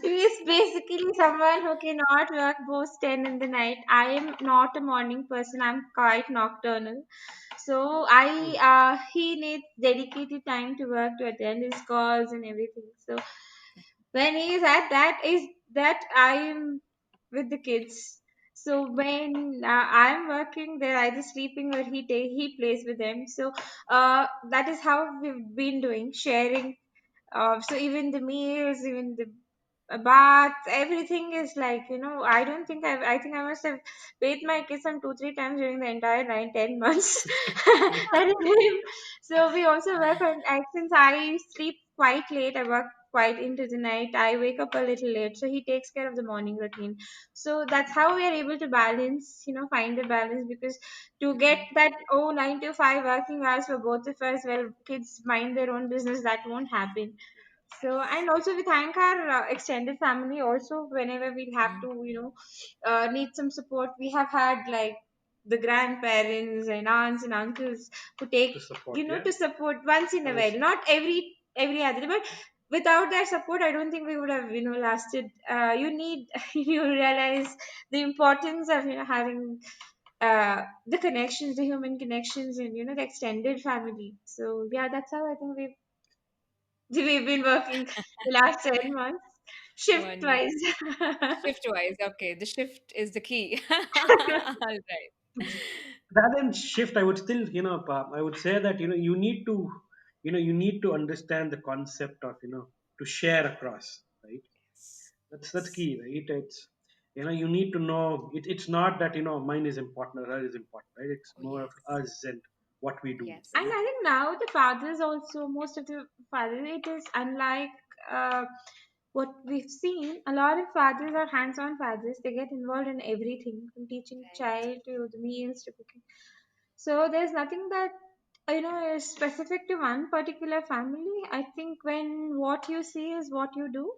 He is basically someone who cannot work both 10 in the night. I am not a morning person. I'm quite nocturnal. So Hmm. he needs dedicated time to work, to attend his calls and everything. So when he is at that, is that I am with the kids. So when I'm working, they're either sleeping or he plays with them. So that is how we've been doing, sharing. So even the meals, even the bath, everything is like, I don't think I think I must have bathed my kids some 2 3 times during the entire 9 10 months. That is him. So we also work on, since I sleep quite late, I work quite into the night, I wake up a little late, so he takes care of the morning routine. So that's how we are able to balance, find a balance, because to get Mhm. that 9 to 5 working hours for both of us, well, kids mind their own business, that won't happen. So, and also we thank our extended family also, whenever we have Mm. to, need some support. We have had like the grandparents and aunts and uncles who take, To support, yeah. to support once in a while, Nice. not every other day, but without their support, I don't think we would have, lasted. You need, you realize the importance of, having the connections, the human connections, and the extended family. So yeah, that's how I think we've been working the last 10 months, shift Wonderful. wise. Shift wise. Okay. The shift is the key. All right. It's rather than shift. I would still, I would say that you need to, you need to understand the concept of to share across, right? Yes. That's Yes. key, right? It's you need to know it's not that mine is important or her is important, right? It's Oh, more of yes. us and what we do, Yes. And right? I think now the fathers also, most of the fathers, it is unlike uh, what we've seen. A lot of fathers are hands-on fathers. They get involved in everything, from teaching the Right. child to the meals to cooking. So there's nothing that Is specific to one particular family. I think when what you see is what you do.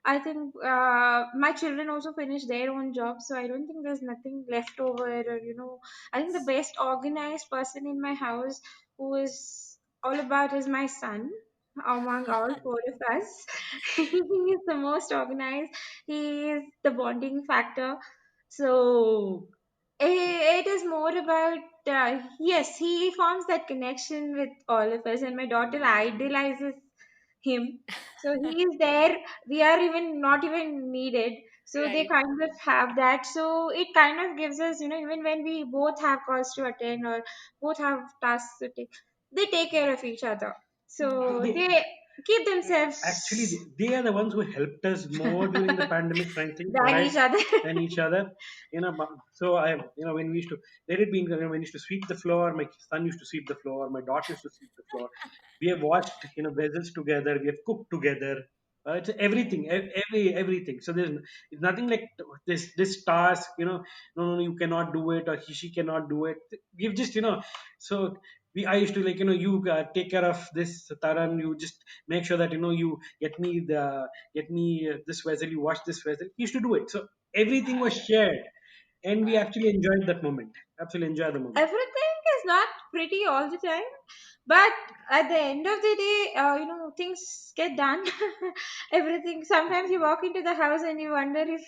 I think my children also finish their own jobs, so I don't think there's nothing left over. Or I think the best organized person in my house, who is all about, is my son. Among all four of us, he is the most organized. He is the bonding factor. So it is more about, yes, he forms that connection with all of us, and my daughter idolizes him. So he is there. We are even not even needed. So they Right. kind of have that. So it kind of gives us, even when we both have calls to attend or both have tasks to take, they take care of each other. they, So they they keep actually themselves they are the ones who helped us more during the pandemic, frankly, than right, each other. than each other. So I, when we used to, let it be, when we used to sweep the floor, my son used to sweep the floor, my daughter used to sweep the floor. We have watched, vessels together, we have cooked together. It's everything, everything. So it's nothing like this task, no, no, you cannot do it, or she cannot do it. We've just, so I used to, like, you take care of this, Taran, you just make sure that, you get me this vessel, you wash this vessel. He used to do it. So everything was shared, and we actually enjoyed that moment. Absolutely enjoy the moment. Everything is not pretty all the time, but at the end of the day, things get done. Everything. Sometimes you walk into the house and you wonder if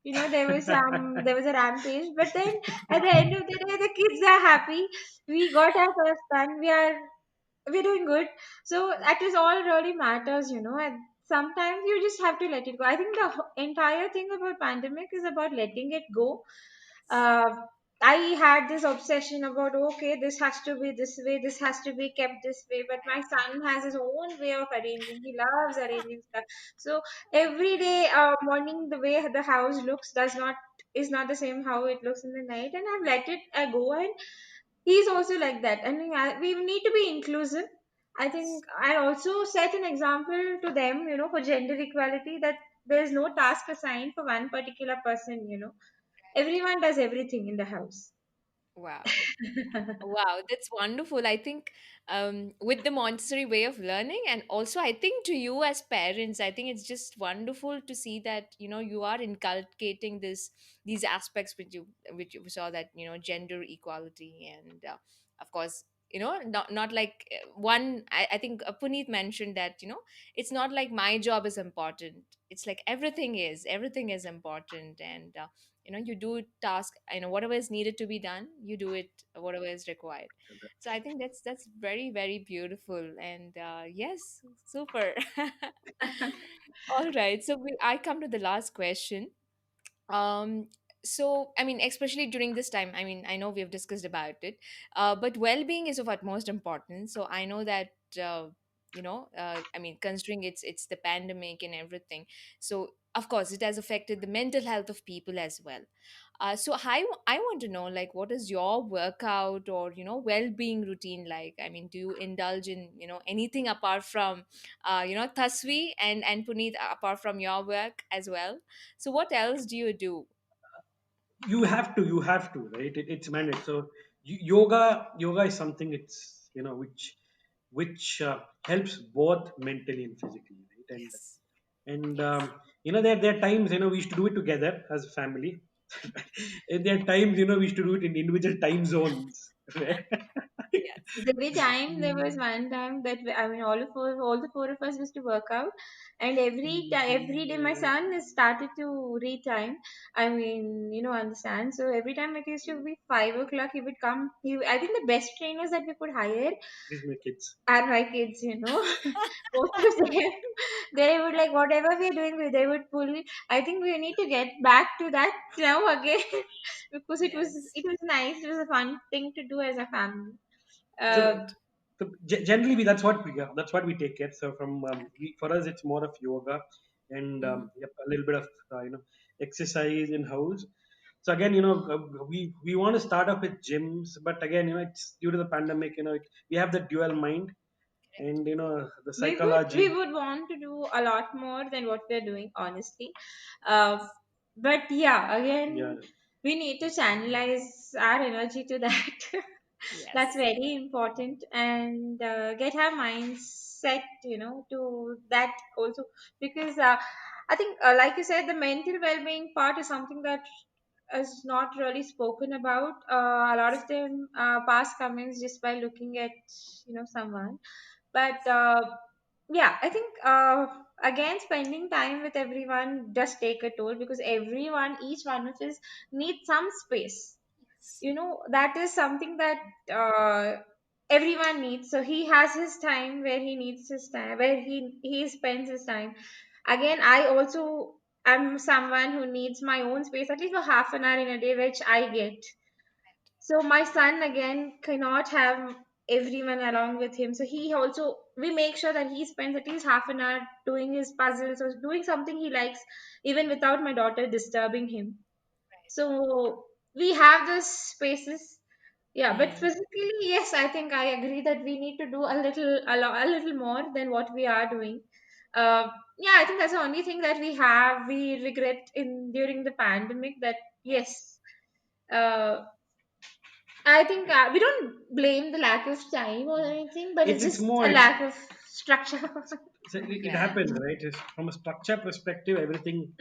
there was a rampage, but then at the end of the day, the kids are happy. We got our first son. We're doing good. So that is all really matters. And sometimes you just have to let it go. I think the entire thing about pandemic is about letting it go. uh, I had this obsession about, okay, this has to be this way, this has to be kept this way, but my son has his own way of arranging. He loves arranging stuff. So every day, morning, the way the house looks does not is not the same how it looks in the night, and I've let it go. And he's also like that. I mean, we need to be inclusive. I think I also set an example to them, for gender equality, that there is no task assigned for one particular person. Everyone does everything in the house. Wow. Wow, that's wonderful. I think with the Montessori way of learning, and also I think to you as parents, I think it's just wonderful to see that you are inculcating these aspects which you saw, that gender equality, and of course not like one. I think Puneet mentioned that it's not like my job is important. It's like everything is important, and you do task, whatever is needed to be done, you do it, whatever is required. So I think that's very, very beautiful, and yes, super. All right, so I come to the last question. um so I mean, especially during this time, I mean, I know we have discussed about it, but well-being is of utmost importance. So I know that I mean, considering it's the pandemic and everything, so of course it has affected the mental health of people as well. So I want to know, like, what is your workout or well-being routine like? I mean, do you indulge in anything apart from Thasvi and Puneet, apart from your work as well? So what else do you do? You have to, right? It's mandate. So yoga is something, it's, which helps both mentally and physically, right? and Yes. and there are times, we used to do it together as a family. And there are times, we used to do it in individual time zones. Right? Yes. Every time there was one time that I mean, all the four of us used to work out, and every day my son has started to read time. I mean, understand. So every time it used to be 5 o'clock, he would come. I think the best trainers that we could hire These my kids. are my kids. Both of them, they would, like, whatever we're doing, they would pull it. I think we need to get back to that now again, because it was Yes. it was nice. It was a fun thing to do as a family. Uh, So, generally, that's what we take care. So for us, it's more of yoga, and Mhm. yep, a little bit of exercise in house. So again, we want to start up with gyms, but again, it's due to the pandemic. We have the dual mind, and the we psychology. would want to do a lot more than what we're doing, honestly. Uh, but yeah, Yeah, again, we need to channelize our energy to that. That's Yes. very important, and get our minds set, to that also, because I think, like you said, the mental well-being part is something that is not really spoken about. A lot of them pass comments just by looking at someone, but yeah, I think again, spending time with everyone does take a toll, because everyone, each one of us, needs some space. Yes. That is something that everyone needs. So he has his time where he needs his time, where he spends his time. Again, I also am someone who needs my own space, at least for half an hour in a day, which I get. So my son again cannot have everyone along with him. So he also, we make sure that he spends at least half an hour doing his puzzles or doing something he likes, even without my daughter disturbing him. Right. So we have those spaces. Yeah, but Mm. physically, yes, I think I agree that we need to do a little more than what we are doing. Uh, yeah, I think that's the only thing that we regret in during the pandemic. That Yes. yes, uh, I think we don't blame the lack of time or anything, but it's It's just more, a lack of structure. it Yeah. happens, right? From a structure perspective, everything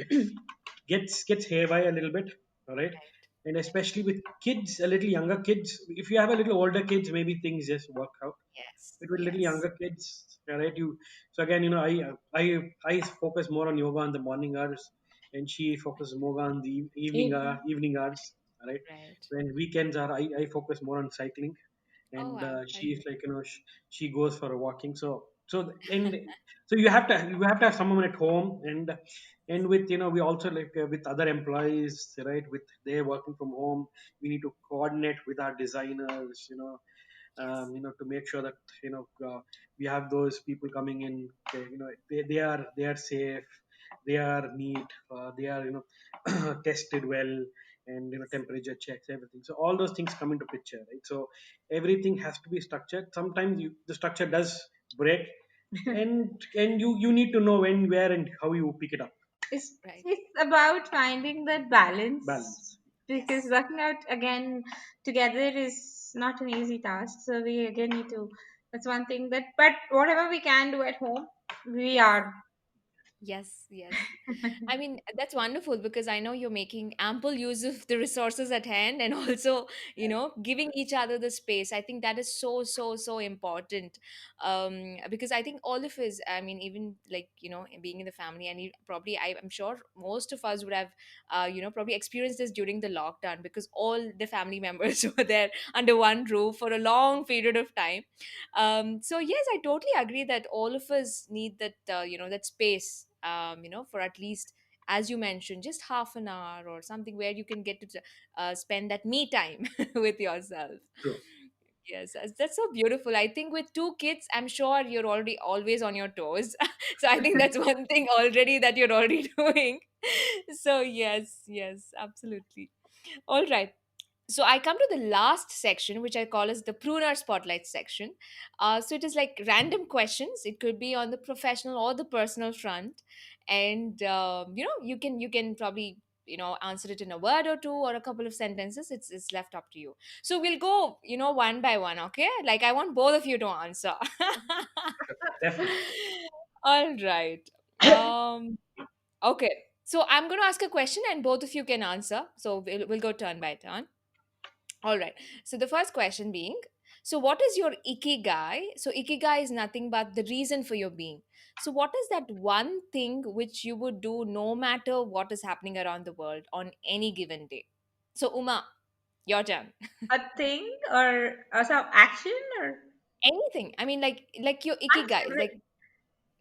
gets haywire a little bit, all right? Right. And especially with kids, a little younger kids. If you have a little older kids, maybe things just work out. Yes. But with little Yes. younger kids, all right? You so again, I focus more on yoga in the morning hours, and she focuses more on the Evening. evening hours, all right? Right. When weekends are, I focus more on cycling, Oh and wow. she's Okay. like, she goes for a walking. And so you have to have someone at home, and with, we also, like, with other employees, right? With they working from home, we need to coordinate with our designers, Yes. to make sure that, we have those people coming in, they are safe, they are neat, they are, tested well, and, temperature checks, everything. So all those things come into picture, right? So everything has to be structured. Sometimes the structure does break, and you need to know when, where, and how you pick it up. it's Right. it's about finding that balance, Balance. because Yes. working out again together is not an easy task. So we again need to. That's one thing that. But whatever we can do at home, we Yes. are. Yes, yes. I mean, that's wonderful because I know you're making ample use of the resources at hand and also, giving each other the space. I think that is so, so, so important. Because I think all of us, I mean, even like, being in the family, and probably, I'm sure most of us would have, probably experienced this during the lockdown because all the family members were there under one roof for a long period of time. So yes, I totally agree that all of us need that, that space, for at least, as you mentioned, just half an hour or something where you can get to spend that me time with yourself. True. Yes, that's so beautiful. I think with two kids, I'm sure you're already always on your toes. So I think that's one thing already that you're already doing. So yes, yes, absolutely. All right. So I come to the last section, which I call as the pruner spotlight section. So it is like random questions. It could be on the professional or the personal front, and you can probably answer it in a word or two or a couple of sentences. It's left up to you. So we'll go one by one. Okay, like I want both of you to answer. Definitely. All right. Um. Okay. So I'm going to ask a question, and both of you can answer. So we'll go turn by turn. All right. So the first question being, so what is your ikigai? So ikigai is nothing but the reason for your being. So what is that one thing which you would do no matter what is happening around the world on any given day? So Uma, your turn. A thing or some action or Anything. I mean, like your my ikigai. children. Like,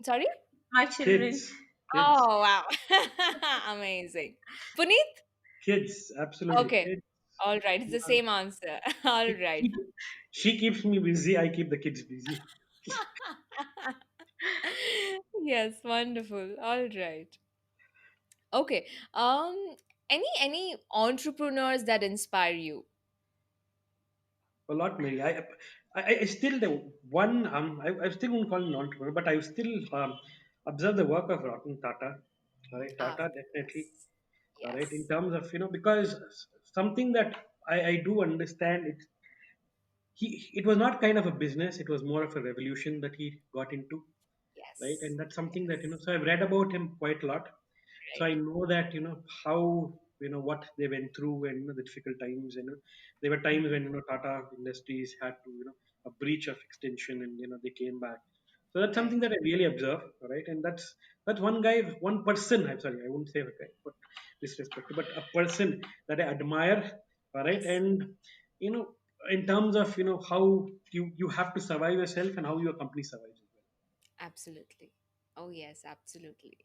sorry. My children. Kids. Oh wow, amazing. Puneet. Kids, absolutely Okay. kids. All right. It's the Uh, same answer. All she, right. she she keeps me busy. I keep the kids busy. Yes, wonderful. All right. Okay. Any entrepreneurs that inspire you? A lot, Mary. I still the one. I still won't call him an entrepreneur, but I still observe the work of Ratan Tata. All right, Ah, Tata definitely. yes. All right, in Yes. terms of, because something that I do understand, it was not kind of a business, it was more of a revolution that he got into, right? Yes. And that's something that, Yes. so I've read about him quite a lot. So I Right. know that, how, what they went through, and the difficult times. There were times Mhm. when, Tata Industries had to, a breach of extension, and they came back. So that's something Right. that I really observe, right? And that's one guy, one person. I'm sorry, I won't say a guy, but disrespect, but a person that I admire, all right? Yes. And you know, in terms of, how you have to survive yourself and how your company survives as well. Absolutely. Oh yes, absolutely.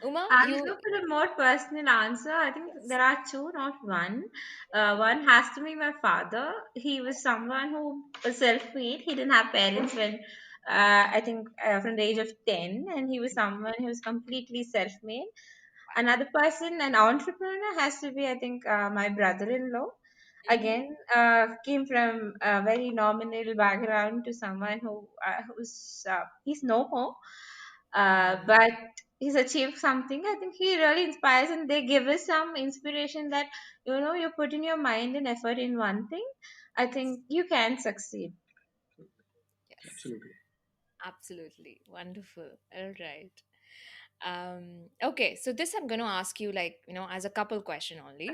Uma, I'll you go for a more personal answer. I think yes. there are two, not one. One has to be my father. He was someone who was self-made. He didn't have parents when I think from the age of 10, and he was someone who was completely self-made. Another person, an entrepreneur, has to be, I think, my brother-in-law. Mm-hmm. Again, came from a very nominal background to someone who's he's no more, Mm-hmm. but he's achieved something. I think he really inspires, and they give us some inspiration that you put in your mind and effort in one thing. I Yes. think you can succeed. Yes. Absolutely. Absolutely. Wonderful. All right. Okay, so this I'm going to ask you, like, as a couple question only.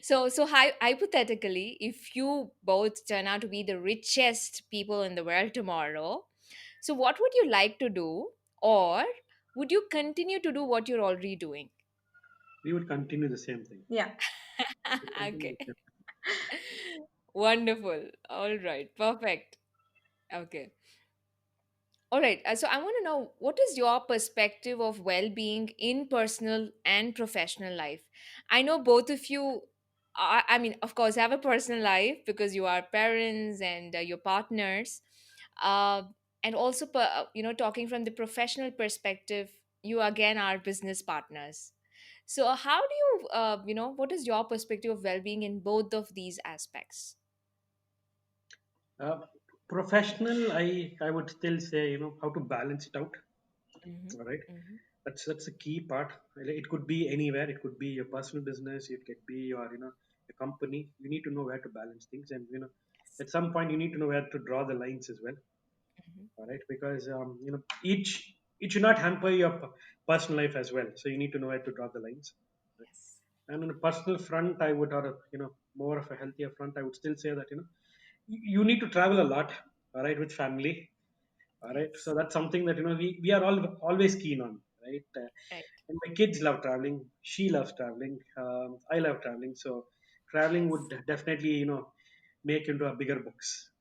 So hypothetically, if you both turn out to be the richest people in the world tomorrow, so what would you like to do, or would you continue to do what you're already doing? We would continue the same thing. Yeah. We continue Okay. the same. Wonderful. All right. Perfect. Okay. All right. So I want to know, what is your perspective of well being in personal and professional life? I know both of you, I mean, of course, have a personal life because you are parents and your partners. Uh, and also, talking from the professional perspective, you again are business partners. So, how do you, what is your perspective of well being in both of these aspects? Uh, Professional, I would still say, how to balance it out. Mm-hmm. All right, Mm-hmm. that's a key part. It could be anywhere. It could be your personal business. It could be your, a company. You need to know where to balance things, and Yes. at some point you need to know where to draw the lines as well. Mm-hmm. All right, because each it should not hamper your personal life as well. So you need to know where to draw the lines. Right? Yes. And on a personal front, I would, or more of a healthier front, I would still say that you need to travel a lot. All right, with family. All right, so Yes. that's something that we are all always keen on, right? Right. And my kids love traveling. She loves traveling. I love traveling. So traveling Yes. would definitely make into a bigger books.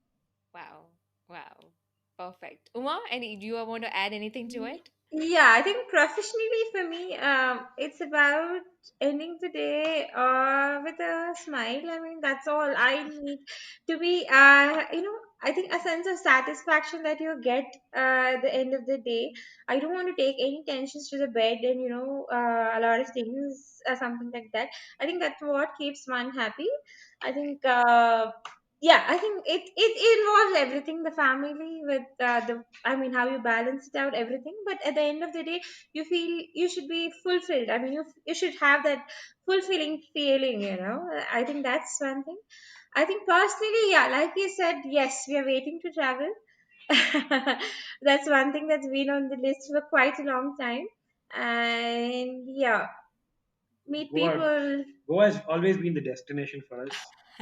Wow. Wow. Perfect. Uma, any do you want to add anything to it? Yeah, I think professionally for me, it's about ending the day with a smile. I mean, that's all I need to be. I think a sense of satisfaction that you get at the end of the day. I don't want to take any tensions to the bed and a lot of things or something like that. I think that's what keeps one happy. I think. Yeah, I think it involves everything, the family with the I mean, how you balance it out, everything. But at the end of the day, you feel you should be fulfilled. I mean, you should have that fulfilling feeling. I think that's one thing. I think personally, yeah, like you said, yes, we are waiting to travel. That's one thing that's been on the list for quite a long time. And yeah, meet Goa, people. Goa has always been the destination for us.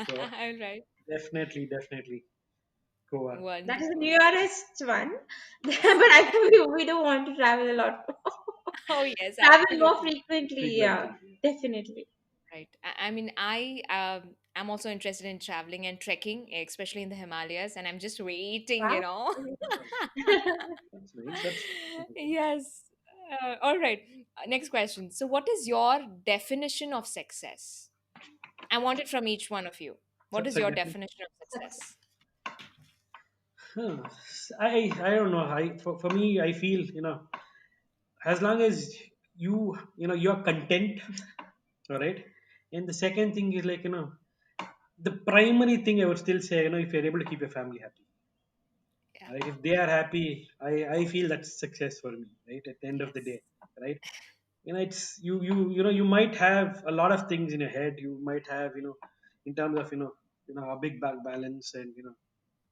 So All right. definitely Goa. That is the Wonderful. nearest one, but Yes. I think we don't want to travel a lot. Oh, yes, Travel more absolutely. frequently, yeah, Frequently. definitely. Right. I mean, I'm also interested in traveling and trekking, especially in the Himalayas, and I'm just waiting, Wow. That's nice. That's wonderful. Yes. All right. Next question. So, what is your definition of success? I want it from each one of you. What is your Definitely. definition of Success. success? Huh. I don't know. For me, I feel as long as you're content, all right. And the second thing is, like, the primary thing I would still say, if you're able to keep your family happy, Yeah. right? If they are happy, I feel that's success for me, right? At the end of the Yes. day, right? It's you might have a lot of things in your head. You might have, in terms of, a big bank balance, and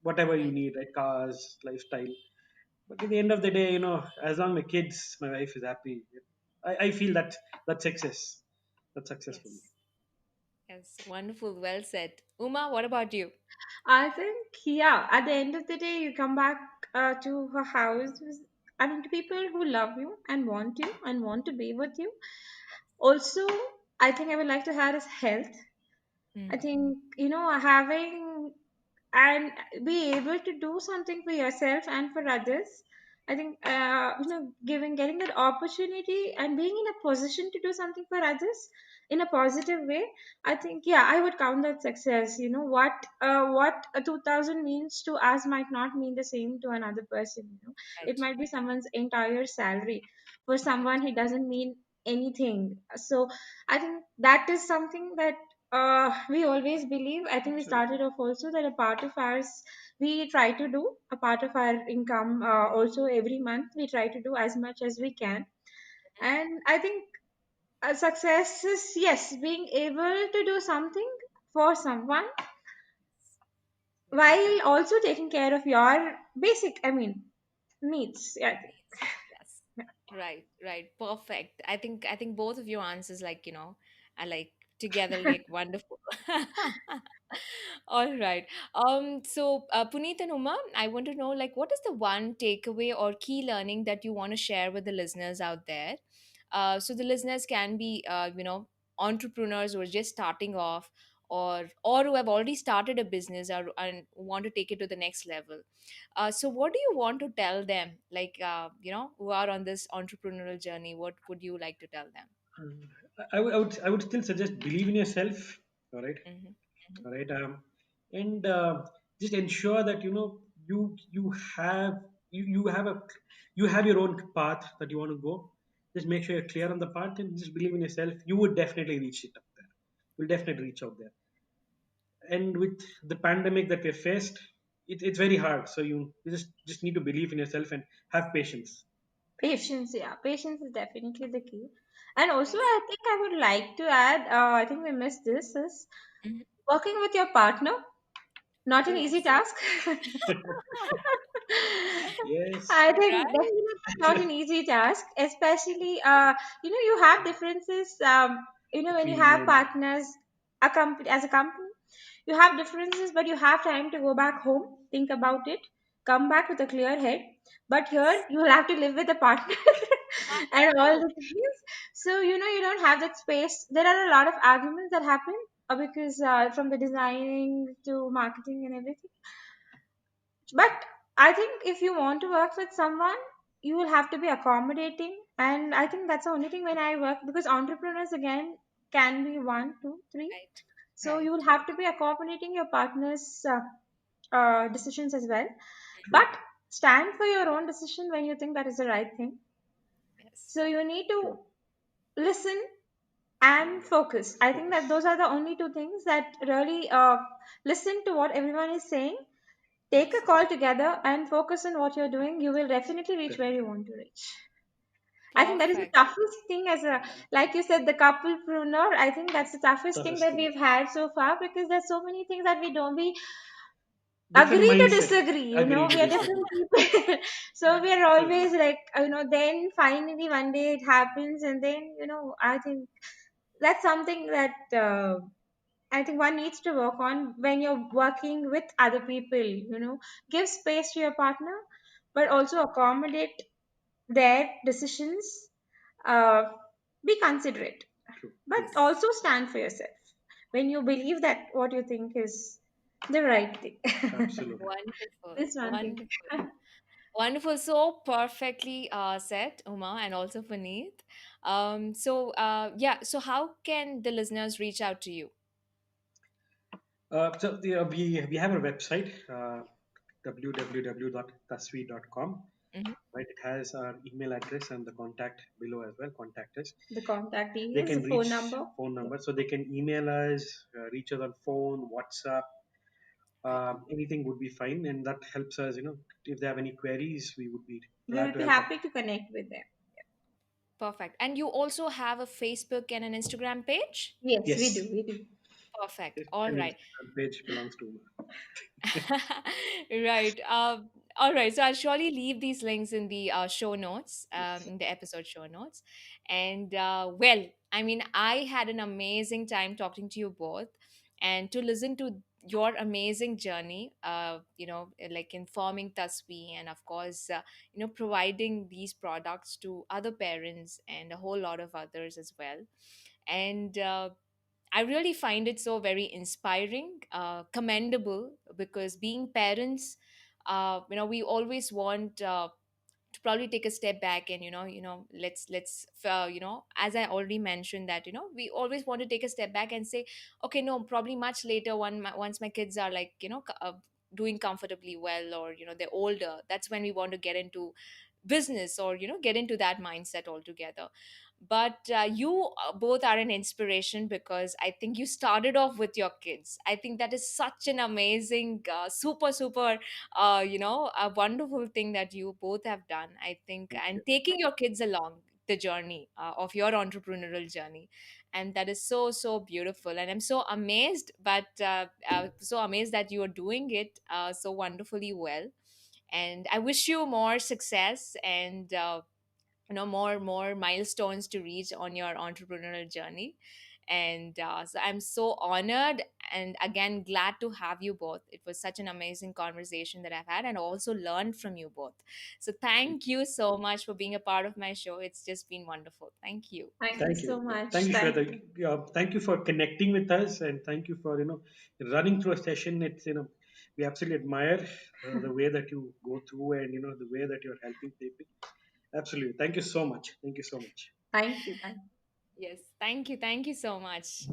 whatever you Right. need, right? Cars, lifestyle. But at the end of the day, as long my kids, my wife is happy, I feel that that's success. That's success for me. Yes. Yes. Wonderful. Well said. Uma, what about you? I think, yeah, at the end of the day, you come back to her house I mean, to people who love you and want you and want to be with you. Also, I think I would like to have is health. I Mm. think, having and be able to do something for yourself and for others. I think, getting that opportunity and being in a position to do something for others in a positive way. I think, yeah, I would count that success. What a 2000 means to us might not mean the same to another person. It Right. might be someone's entire salary. For Right. someone, it doesn't mean anything. So I think that is something that we always believe. I think we Absolutely. started off also that a part of ours we try to do a part of our income. Also, every month we try to do as much as we can. And I think success is, yes, being able to do something for someone while also taking care of your basic, I mean, needs. Yeah, I think. Yes. Yes. Right. Right. Perfect. I think both of your answers, like, are like together like wonderful. All right. So Puneet and Uma, I want to know, like, what is the one takeaway or key learning that you want to share with the listeners out there? So the listeners can be, entrepreneurs who are just starting off, or who have already started a business, or and want to take it to the next level. So what do you want to tell them, like, who are on this entrepreneurial journey? What would you like to tell them? Mm. I would still suggest believe in yourself. All right. Hmm. Hmm. All right. And just ensure that you have you have your own path that you want to go. Just make sure you're clear on the path and just believe in yourself. You would definitely reach it up there. You'll definitely reach out there. And with the pandemic that we faced, it's very hard. So you just need to believe in yourself and have patience. Patience, yeah, patience is definitely the key. And also, Yes. I think I would like to add, I think we missed this, is Mhm. working with your partner. Not Oh, an easy yes. task. Yes. I think Right. definitely not an easy task, especially you have differences. When you Between have men. partners, as a company, you have differences, but you have time to go back home, think about it, come back with a clear head. But here, Yes. you will have to live with a partner and all the things. So you don't have that space. There are a lot of arguments that happen because from the designing to marketing and everything. But I think if you want to work with someone, you will have to be accommodating. And I think that's the only thing when I work, because entrepreneurs again can be one, two, three. Right. So you Right. will have to be accommodating your partner's decisions as well. True. But stand for your own decision when you think that is the right thing. Yes. So you need True. to listen and focus. I think that Focus. those are the only two things that really listen to what everyone is saying. Take a Yes. call together and focus on what you're doing. You will definitely reach where you Definitely. want to reach. I think that is the Perfect. toughest thing as a, like you said, the couple pruner. I think that's the toughest thing Toughest that thing. we've had so far, because there's so many things that we Different agree to mindset. disagree. Agree to We are disagree. different people. So we are Absolutely. always like, then finally one day it happens, and then, I think that's something that I think one needs to work on when you're working with other people. Give space to your partner, but Right. also accommodate their decisions. Uh, be considerate, True. but True. also stand for yourself when you believe that what you think is the right thing. Absolutely. Wonderful. This one thing. Wonderful. Wonderful. So perfectly said, Uma, and also Puneet. So how can the listeners reach out to you? So we have a website, www.thasvi.com. Mhm. Right, it has our email address and the contact below as well. Contact us. The contact They details, the can phone reach number. phone Yeah. number, so they can email us, reach us on phone, WhatsApp. Right. Anything would be fine, and that helps us. If they have any queries, we would be We glad will to be help them. happy to connect with them. Perfect. And you also have a Facebook and an Instagram page? Yes, we Yes. do. We do. Perfect. This All an right. Instagram page belongs to Uma. Right. All right. So I'll surely leave these links in the show notes, Yes. in the episode show notes. And well, I mean, I had an amazing time talking to you both, and to listen to your amazing journey. Like informing Tasvi, and of course, providing these products to other parents and a whole lot of others as well. And I really find it so very inspiring, commendable, because being parents, we always want to probably take a step back, and let's as I already mentioned, that we always want to take a step back and say, okay, no, probably much later, once my kids are like doing comfortably well, or they're older, that's when we want to get into business, or get into that mindset altogether. But you both are an inspiration, because I think you started off with your kids. I think that is such an amazing, super a wonderful thing that you both have done, I think, Thank and you. taking your kids along the journey of your entrepreneurial journey. And that is so, so beautiful, and I'm so amazed, but so amazed that you are doing it so wonderfully well. And I wish you more success, and more milestones to reach on your entrepreneurial journey. And so I'm so honored, and again glad to have you both. It was such an amazing conversation that I've had, and also learned from you both. So thank you so much for being a part of my show. It's just been wonderful. Thank you. Thank you Thank you. so Yeah. much. Thank you, Thank Shweta. you. Thank you for connecting with us, and thank you for running through a session. It's we absolutely admire the way that you go through, and the way that you're helping people. Absolutely. Thank you so much. Thank you so much. Thank you. Thank you. Yes, thank you so much.